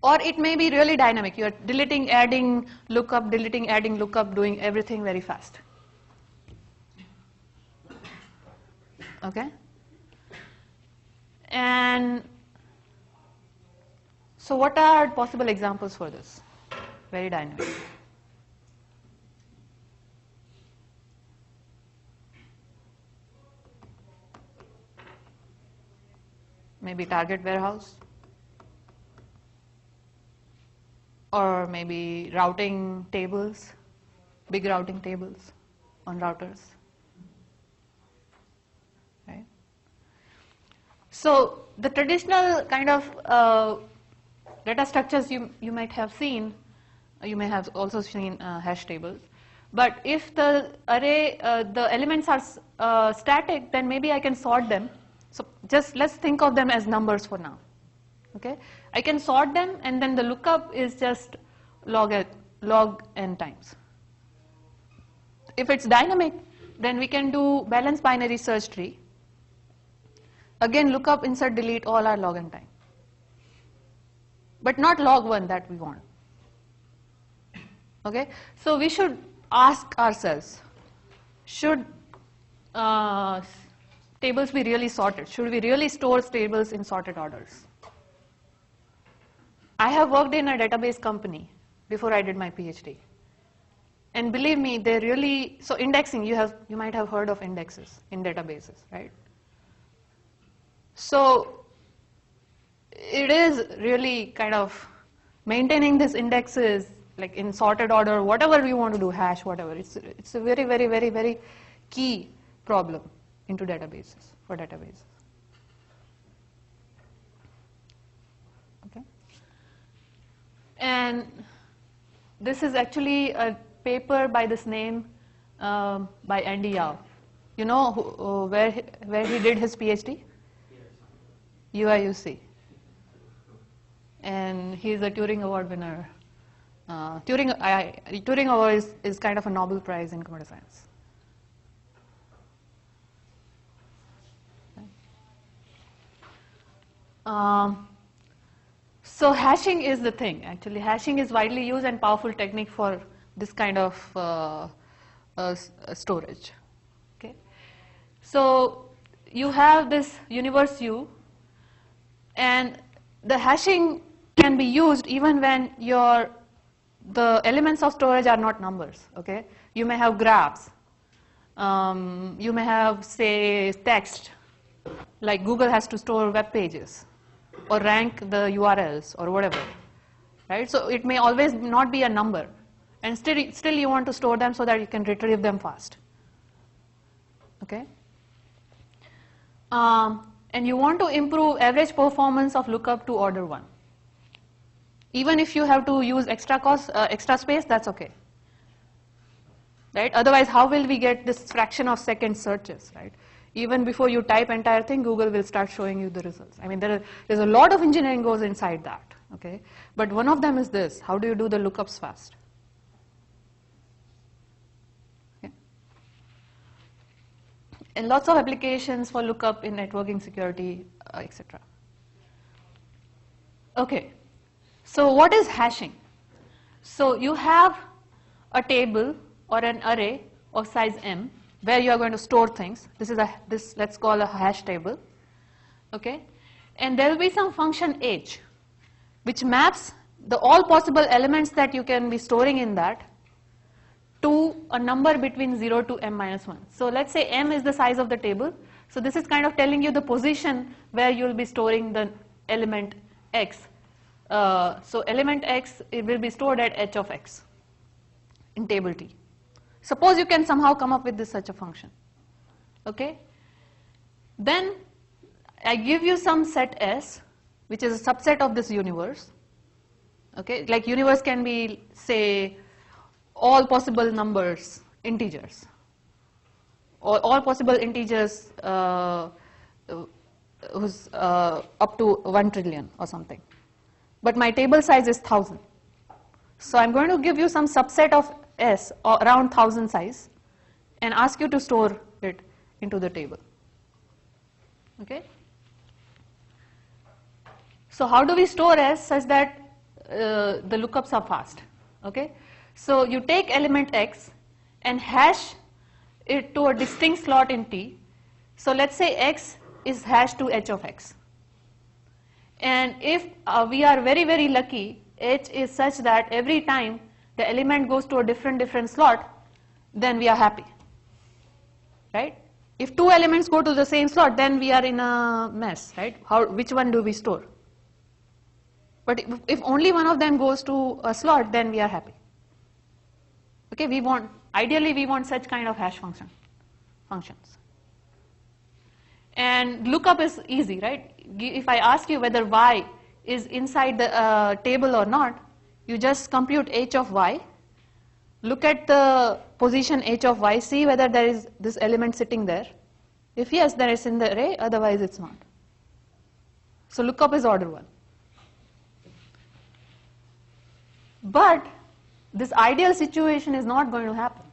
Or it may be really dynamic. You are deleting, adding, lookup, deleting, adding, lookup, doing everything very fast. Okay? And so what are possible examples for this? Very dynamic. Maybe target warehouse. Or maybe routing tables, big routing tables on routers. Right? So the traditional kind of data structures you might have seen, you may have also seen hash tables. But if the array, the elements are static, then maybe I can sort them. So just let's think of them as numbers for now. Okay, I can sort them, and then the lookup is just log n times. If it's dynamic, then we can do balanced binary search tree. Again, lookup, insert, delete, all are log n time. But not log 1 that we want. Okay, so we should ask ourselves, should tables be really sorted? Should we really store tables in sorted orders? I have worked in a database company before I did my PhD. And believe me, they really, so indexing, you might have heard of indexes in databases, right? So it is really kind of maintaining these indexes like in sorted order, whatever you want to do, hash, whatever. It's a very, very, very, very key problem into databases, for databases. Okay. And this is actually a paper by this name by Andy Yao. You know where he did his PhD? UIUC. And he is a Turing Award winner. Turing Award is kind of a Nobel Prize in computer science. So hashing is the thing. Actually, hashing is widely used and powerful technique for this kind of storage. Okay. So you have this universe U, and the hashing can be used even when the elements of storage are not numbers. Okay, you may have graphs, you may have, say, text, like Google has to store web pages or rank the URLs or whatever, right? So it may always not be a number, and still you want to store them so that you can retrieve them fast. Okay. And you want to improve average performance of lookup to order 1. Even if you have to use extra space, that's okay. Right? Otherwise, how will we get this fraction of second searches, right? Even before you type entire thing, Google will start showing you the results. I mean, there's a lot of engineering goes inside that, okay? But one of them is this: how do you do the lookups fast? Okay. And lots of applications for lookup in networking security, etc. Okay. So what is hashing? So you have a table or an array of size m where you are going to store things. This let's call a hash table. Okay, and there will be some function h which maps all possible elements that you can be storing in that to a number between 0 to m minus 1. So let's say m is the size of the table. So this is kind of telling you the position where you will be storing the element x. So element x, it will be stored at h of x in table T. Suppose you can somehow come up with such a function. Okay? Then I give you some set S, which is a subset of this universe. Okay? Like universe can be, say, all possible numbers, integers, or all possible integers who's up to 1 trillion or something. But my table size is 1000. So I'm going to give you some subset of S around 1000 size and ask you to store it into the table. Okay? So how do we store S such that the lookups are fast? Okay? So you take element X and hash it to a distinct slot in T. So let's say X is hashed to h of x. And if we are very, very lucky, h is such that every time the element goes to a different slot, then we are happy, right? If 2 elements go to the same slot, then we are in a mess, right? Which one do we store? But if only one of them goes to a slot, then we are happy. Okay, ideally we want such kind of hash functions. And lookup is easy, right? If I ask you whether y is inside the table or not, you just compute h of y, look at the position h of y, see whether there is this element sitting there. If yes, then it's in the array, otherwise it's not. So lookup is order 1. But this ideal situation is not going to happen,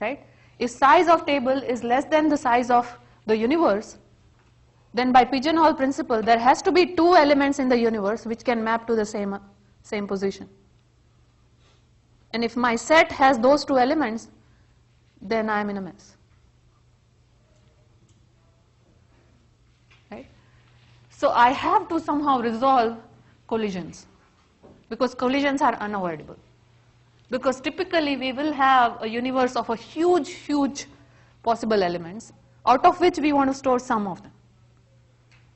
right? If size of table is less than the size of the universe, then by pigeonhole principle, there has to be 2 elements in the universe which can map to the same position. And if my set has those 2 elements, then I am in a mess. Right? So I have to somehow resolve collisions, because collisions are unavoidable. Because typically we will have a universe of a huge possible elements, out of which we want to store some of them.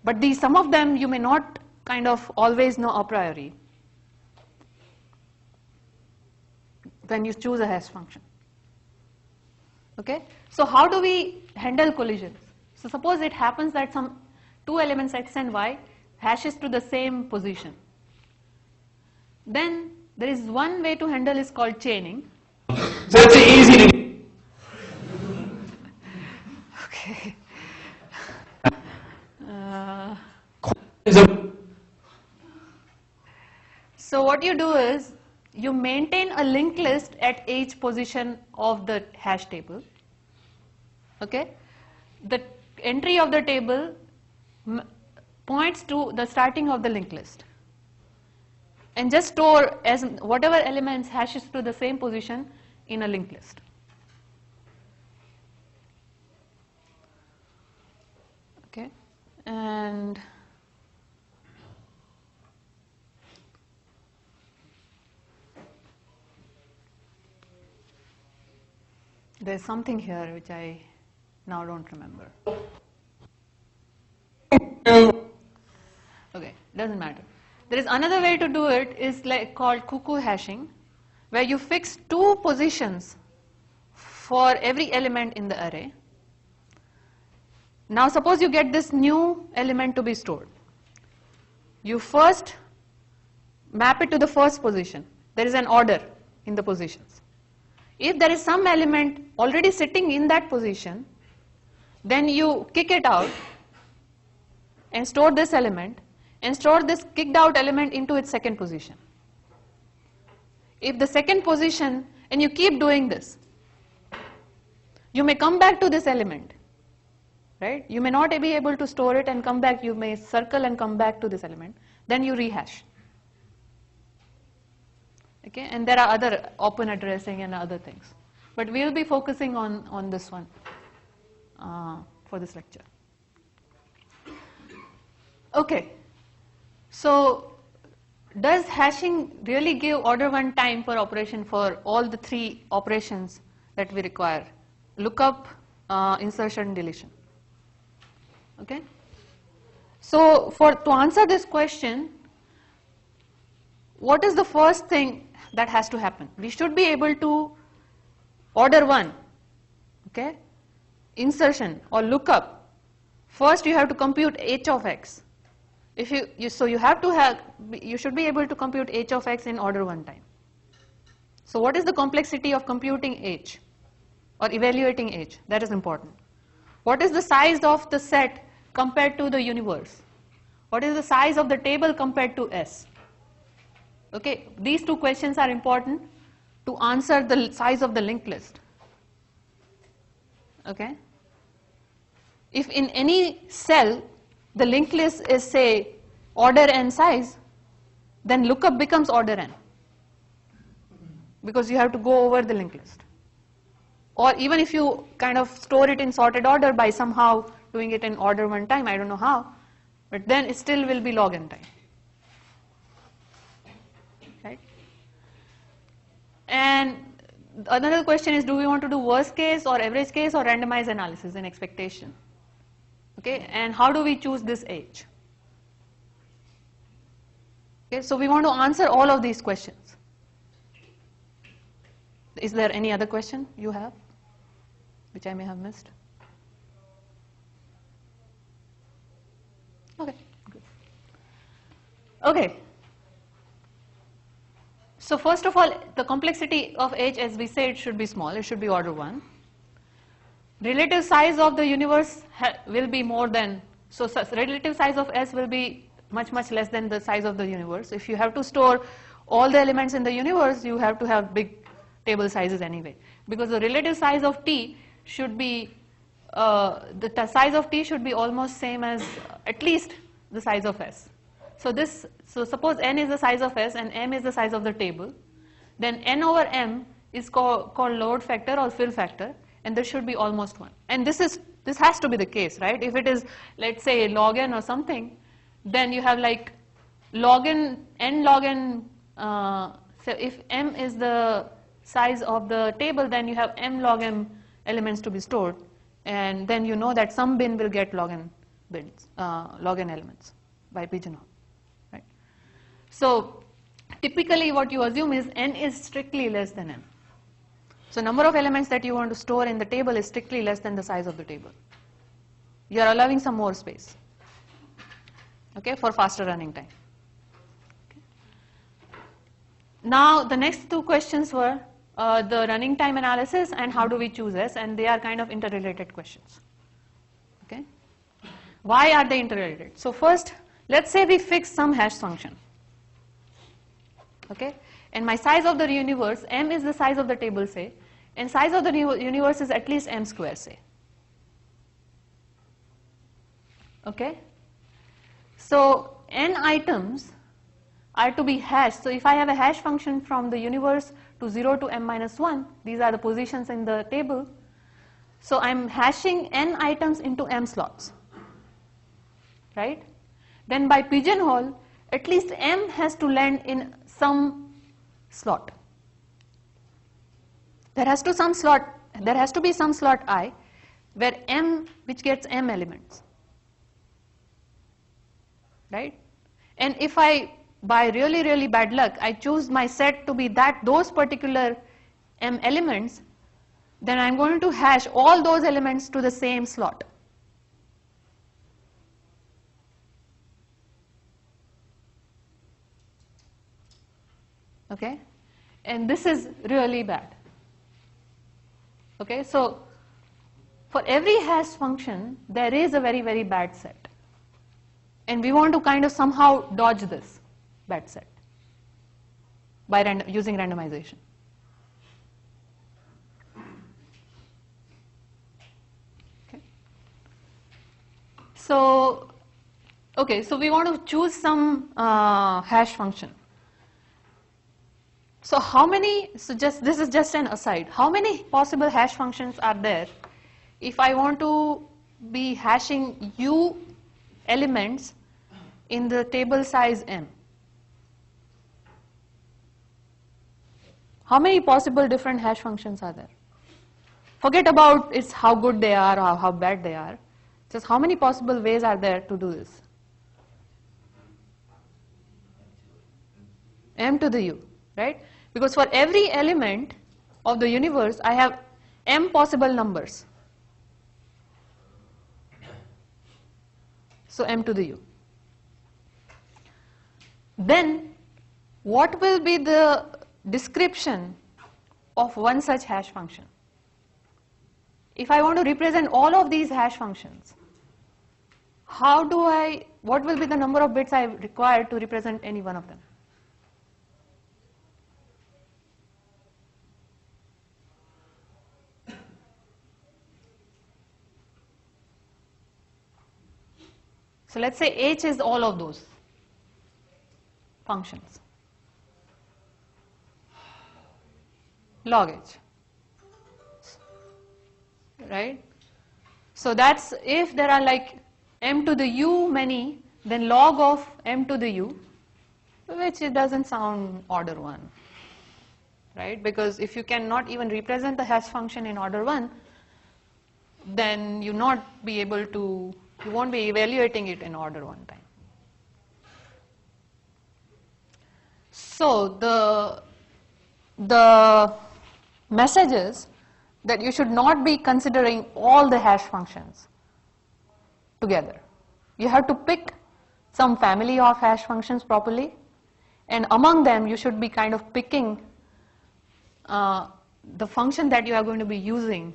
But some of them you may not kind of always know a priori when you choose a hash function. Okay? So how do we handle collisions? So suppose it happens that some 2 elements x and y hashes to the same position. Then there is one way to handle is called chaining. So it's easy to. Okay. So what you do is you maintain a linked list at each position of the hash table. Okay? The entry of the table points to the starting of the linked list. And just store as whatever elements hashes to the same position in a linked list. Okay, and There's something here which I now don't remember. Okay, doesn't matter. There is another way to do it, is like called cuckoo hashing, where you fix 2 positions for every element in the array. Now suppose you get this new element to be stored. You first map it to the first position. There is an order in the positions. If there is some element already sitting in that position, then you kick it out and store this element and store this kicked out element into its second position. If the second position, and you keep doing this, you may come back to this element, right? You may not be able to store it and come back. You may circle and come back to this element. Then you rehash. Okay, and there are other open addressing and other things. But we will be focusing on this one for this lecture. Okay, so does hashing really give order 1 time per operation for all the 3 operations that we require? Lookup, insertion, deletion. Okay. So to answer this question, what is the first thing that has to happen? We should be able to order 1, okay, insertion or lookup. First you have to compute h of x. If you should be able to compute h of x in order 1 time. So what is the complexity of computing h or evaluating h? That is important. What is the size of the set compared to the universe? What is the size of the table compared to S? Okay, these 2 questions are important to answer the size of the linked list. Okay, if in any cell the linked list is, say, order n size, then lookup becomes order n, because you have to go over the linked list. Or even if you kind of store it in sorted order by somehow doing it in order 1 time, I don't know how, but then it still will be log n time. Right? And another question is, do we want to do worst case or average case or randomized analysis in expectation? Okay, and how do we choose this h? Okay, so we want to answer all of these questions. Is there any other question you have, which I may have missed? Okay, good. Okay. So first of all, the complexity of h, as we said, should be small. It should be order 1. Relative size of the universe will be more than, so relative size of S will be much less than the size of the universe. If you have to store all the elements in the universe, you have to have big table sizes anyway, because the relative size of T should be, the size of T should be almost same as at least the size of S. So suppose n is the size of S and m is the size of the table, then n over m is called load factor or fill factor, and this should be almost 1. And this has to be the case, right? If it is, let's say, log n or something, then you have like log n, n log n, so if m is the size of the table, then you have m log m elements to be stored, and then you know that some bin will get log n bins, log n elements by pigeonhole, right? So typically what you assume is n is strictly less than m. So number of elements that you want to store in the table is strictly less than the size of the table. You are allowing some more space, okay, for faster running time. Okay. Now the next 2 questions were the running time analysis and how do we choose S, and they are kind of interrelated questions. Okay. Why are they interrelated? So first, let's say we fix some hash function. Okay, and my size of the universe, m is the size of the table, say, and size of the universe is at least m square, say. Okay, so n items are to be hashed. So if I have a hash function from the universe to 0 to m minus 1, these are the positions in the table. So I'm hashing n items into m slots, right? Then by pigeonhole, at least m has to land in some slot. There has to there has to be some slot I where M, which gets M elements, right? And if I, by really, really bad luck, I choose my set to be those particular M elements, then I'm going to hash all those elements to the same slot. Okay? And this is really bad. Okay, so for every hash function, there is a very, very bad set. And we want to kind of somehow dodge this bad set by using randomization. Okay. So we want to choose some hash function. So this is just an aside. How many possible hash functions are there if I want to be hashing U elements in the table size M? How many possible different hash functions are there? Forget about how good they are or how bad they are. Just how many possible ways are there to do this? M to the U, right? Because for every element of the universe, I have M possible numbers. So M to the U. Then, what will be the description of one such hash function? If I want to represent all of these hash functions, what will be the number of bits I require to represent any one of them? So let's say H is all of those functions. Log H. Right? So that's, if there are like M to the U many, then log of M to the U, which it doesn't sound order 1. Right? Because if you cannot even represent the hash function in order 1, then you won't be evaluating it in order 1 time. So the message is that you should not be considering all the hash functions together. You have to pick some family of hash functions properly, and among them you should be kind of picking the function that you are going to be using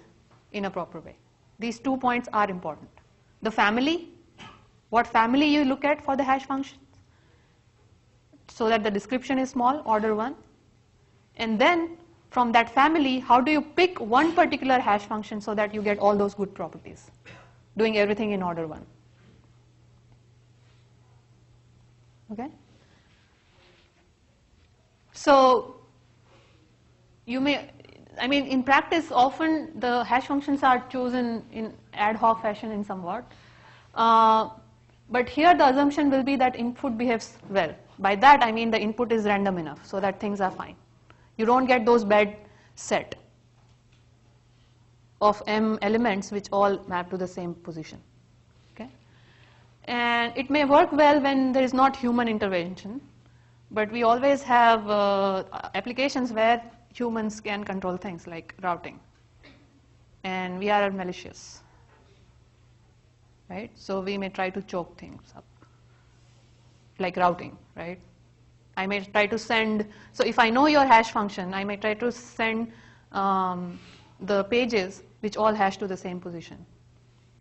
in a proper way. These 2 points are important. The family, what family you look at for the hash functions, so that the description is small, order 1. And then from that family, how do you pick one particular hash function so that you get all those good properties, doing everything in order 1. Okay? So in practice, often the hash functions are chosen in ad hoc fashion in somewhat. But here the assumption will be that input behaves well. By that I mean the input is random enough so that things are fine. You don't get those bad set of M elements which all map to the same position. Okay? And it may work well when there is not human intervention, but we always have applications where humans can control things like routing, and we are malicious, right? So we may try to choke things up, like routing, right? I may try to send, so if I know your hash function, I may try to send the pages which all hash to the same position,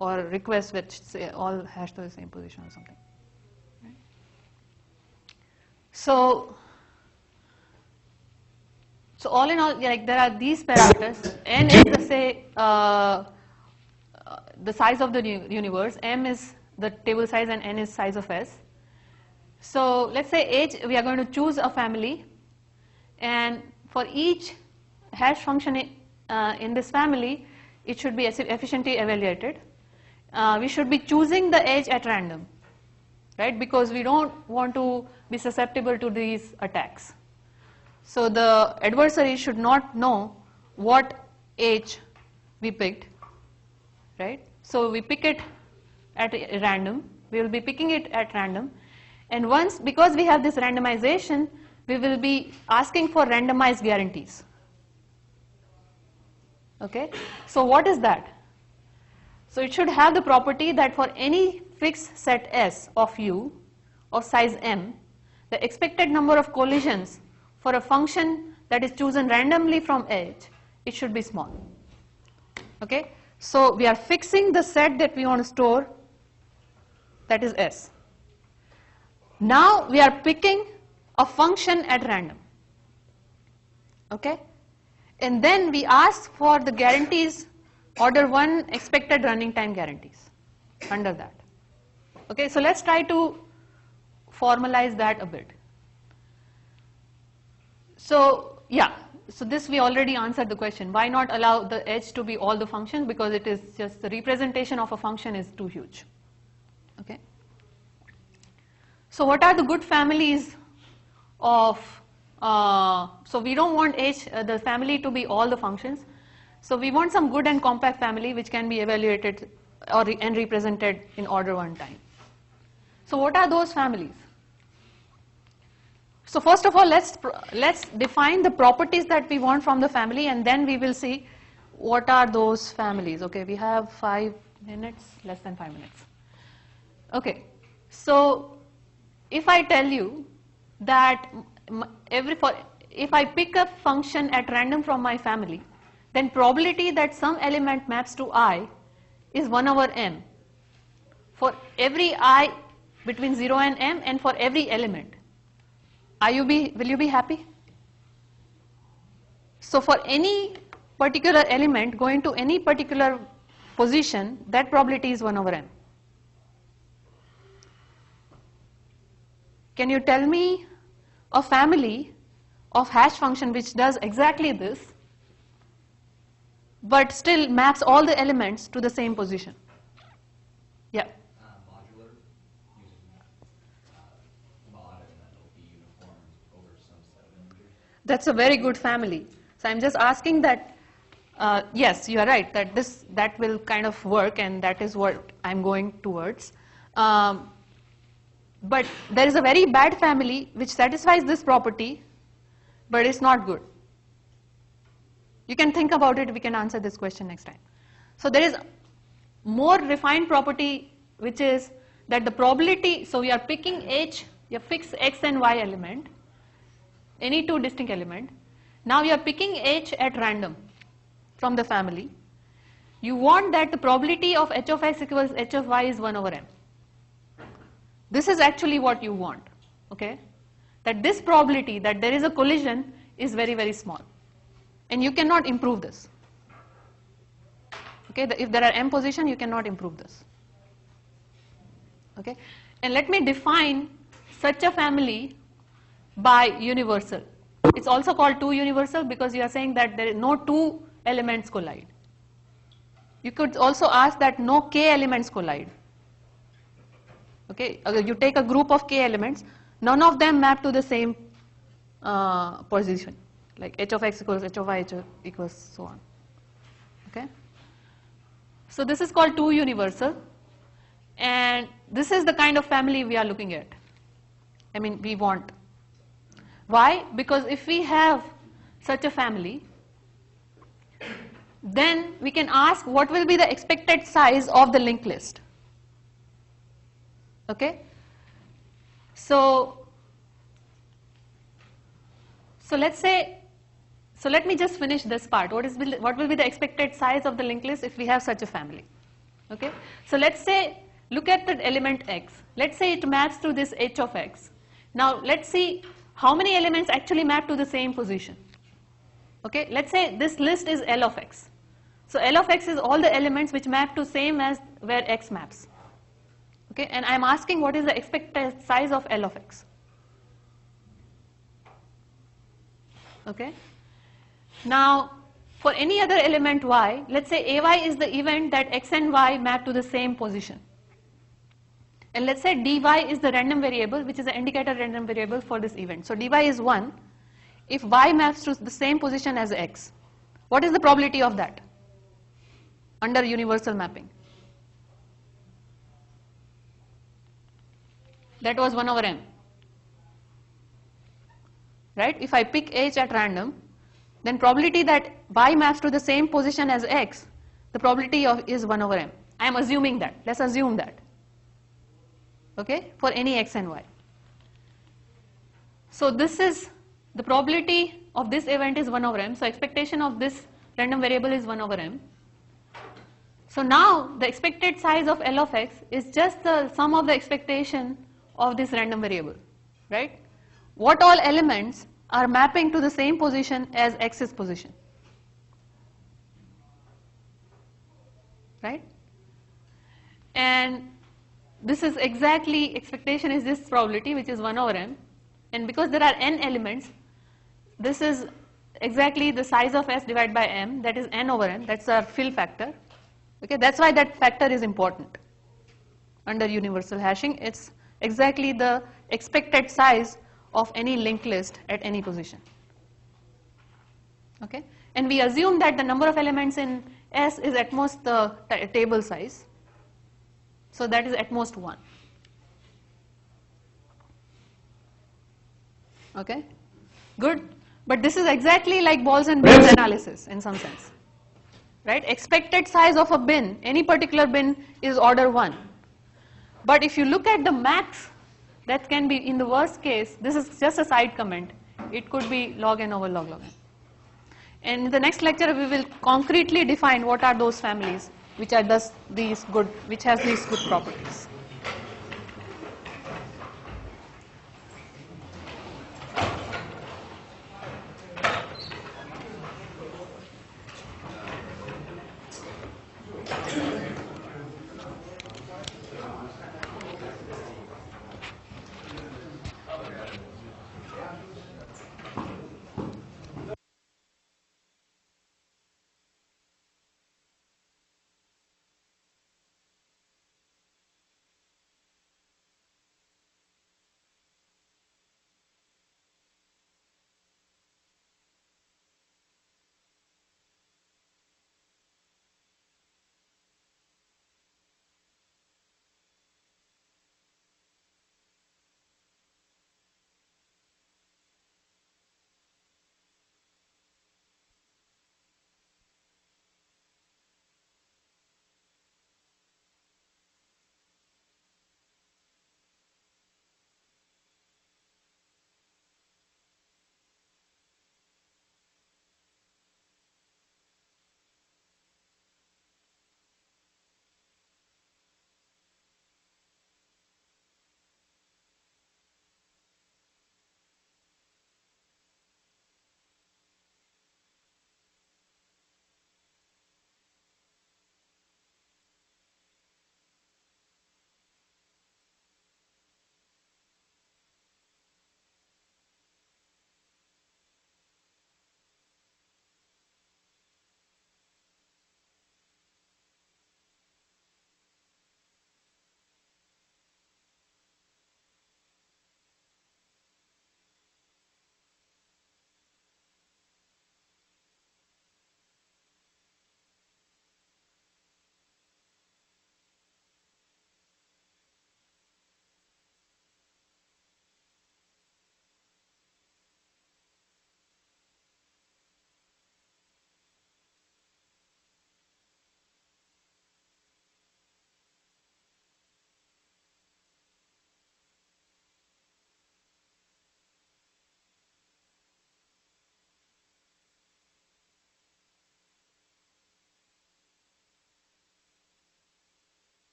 or requests which say all hash to the same position or something. Right? So all in all, like there are these parameters. N is the size of the universe. M is the table size, and N is size of S. So let's say H, we are going to choose a family, and for each hash function in this family, it should be efficiently evaluated. We should be choosing the edge at random, right? Because we don't want to be susceptible to these attacks. So the adversary should not know what H we picked, right? So we pick it at random. We will be picking it at random. And once, because we have this randomization, we will be asking for randomized guarantees. Okay? So what is that? So it should have the property that for any fixed set S of U of size m, the expected number of collisions for a function that is chosen randomly from H, it should be small. Okay? So we are fixing the set that we want to store, that is S. Now we are picking a function at random. Okay? And then we ask for the guarantees, order 1 expected running time guarantees under that. Okay, so let's try to formalize that a bit. So yeah, so this we already answered the question. Why not allow the H to be all the functions? Because it is just the representation of a function is too huge. Okay. So what are the good families of, so we don't want H, the family to be all the functions. So we want some good and compact family which can be evaluated and represented in order 1 time. So what are those families? So first of all, let's define the properties that we want from the family, and then we will see what are those families. Okay, we have 5 minutes, less than 5 minutes. Okay, so if I tell you that if I pick a function at random from my family, then probability that some element maps to I is 1 over m for every I between 0 and m and for every element. Will you be happy? So for any particular element going to any particular position, that probability is 1 over m. Can you tell me a family of hash function which does exactly this, but still maps all the elements to the same position? Yeah. Modular, using mod, and then it'll be uniform over some set of integers. That's a very good family. So I'm just asking that, yes, you are right, that will kind of work, and that is what I'm going towards. But there is a very bad family which satisfies this property, but it's not good. You can think about it, we can answer this question next time. So there is more refined property which is that the probability, so we are picking H, you fix X and Y element, any 2 distinct element. Now we are picking H at random from the family. You want that the probability of H of X equals H of Y is 1 over m. This is actually what you want, okay? That this probability that there is a collision is very, very small. And you cannot improve this. Okay, if there are m positions, you cannot improve this. Okay, and let me define such a family by universal. It's also called 2 universal because you are saying that there is no 2 elements collide. You could also ask that no k elements collide. Okay, you take a group of k elements, none of them map to the same position, like h of x equals h of y equals so on. Okay, so this is called 2 universal, and this is the kind of family we are looking at. I mean, we want. Why? Because if we have such a family, then we can ask what will be the expected size of the linked list. Okay, so let's say, so let me just finish this part. What will be the expected size of the linked list if we have such a family? Okay, so let's say, look at the element x. Let's say it maps to this h of x. Now let's see how many elements actually map to the same position. Okay, let's say this list is L of x. So L of x is all the elements which map to same as where x maps. Okay, and I'm asking what is the expected size of L of x. Okay, now for any other element y, let's say ay is the event that x and y map to the same position. And let's say dy is the random variable which is the indicator random variable for this event. So dy is 1 if y maps to the same position as x. What is the probability of that? under universal mapping. That was 1 over m. Right? If I pick h at random, then probability that y maps to the same position as x, the probability is 1 over m. I am assuming that. Let's assume that. Okay? For any x and y. So this is, the probability of this event is 1 over m. So expectation of this random variable is 1 over m. So now the expected size of L of x is just the sum of the expectation of this random variable, right? What all elements are mapping to the same position as x's position, right? And this is exactly, expectation is this probability, which is 1 over m, and because there are n elements, this is exactly the size of s divided by m, that is n over m, that's our fill factor. Okay, that's why that factor is important under universal hashing. It's exactly the expected size of any linked list at any position. Okay, and we assume that the number of elements in S is at most the table size. So that is at most 1. Okay, good. But this is exactly like balls and bins analysis in some sense. Right? Expected size of a bin, any particular bin, is order 1. But if you look at the max, that can be, in the worst case, this is just a side comment, it could be log n over log n. And in the next lecture, we will concretely define what are those families which are thus these good, which has these good properties.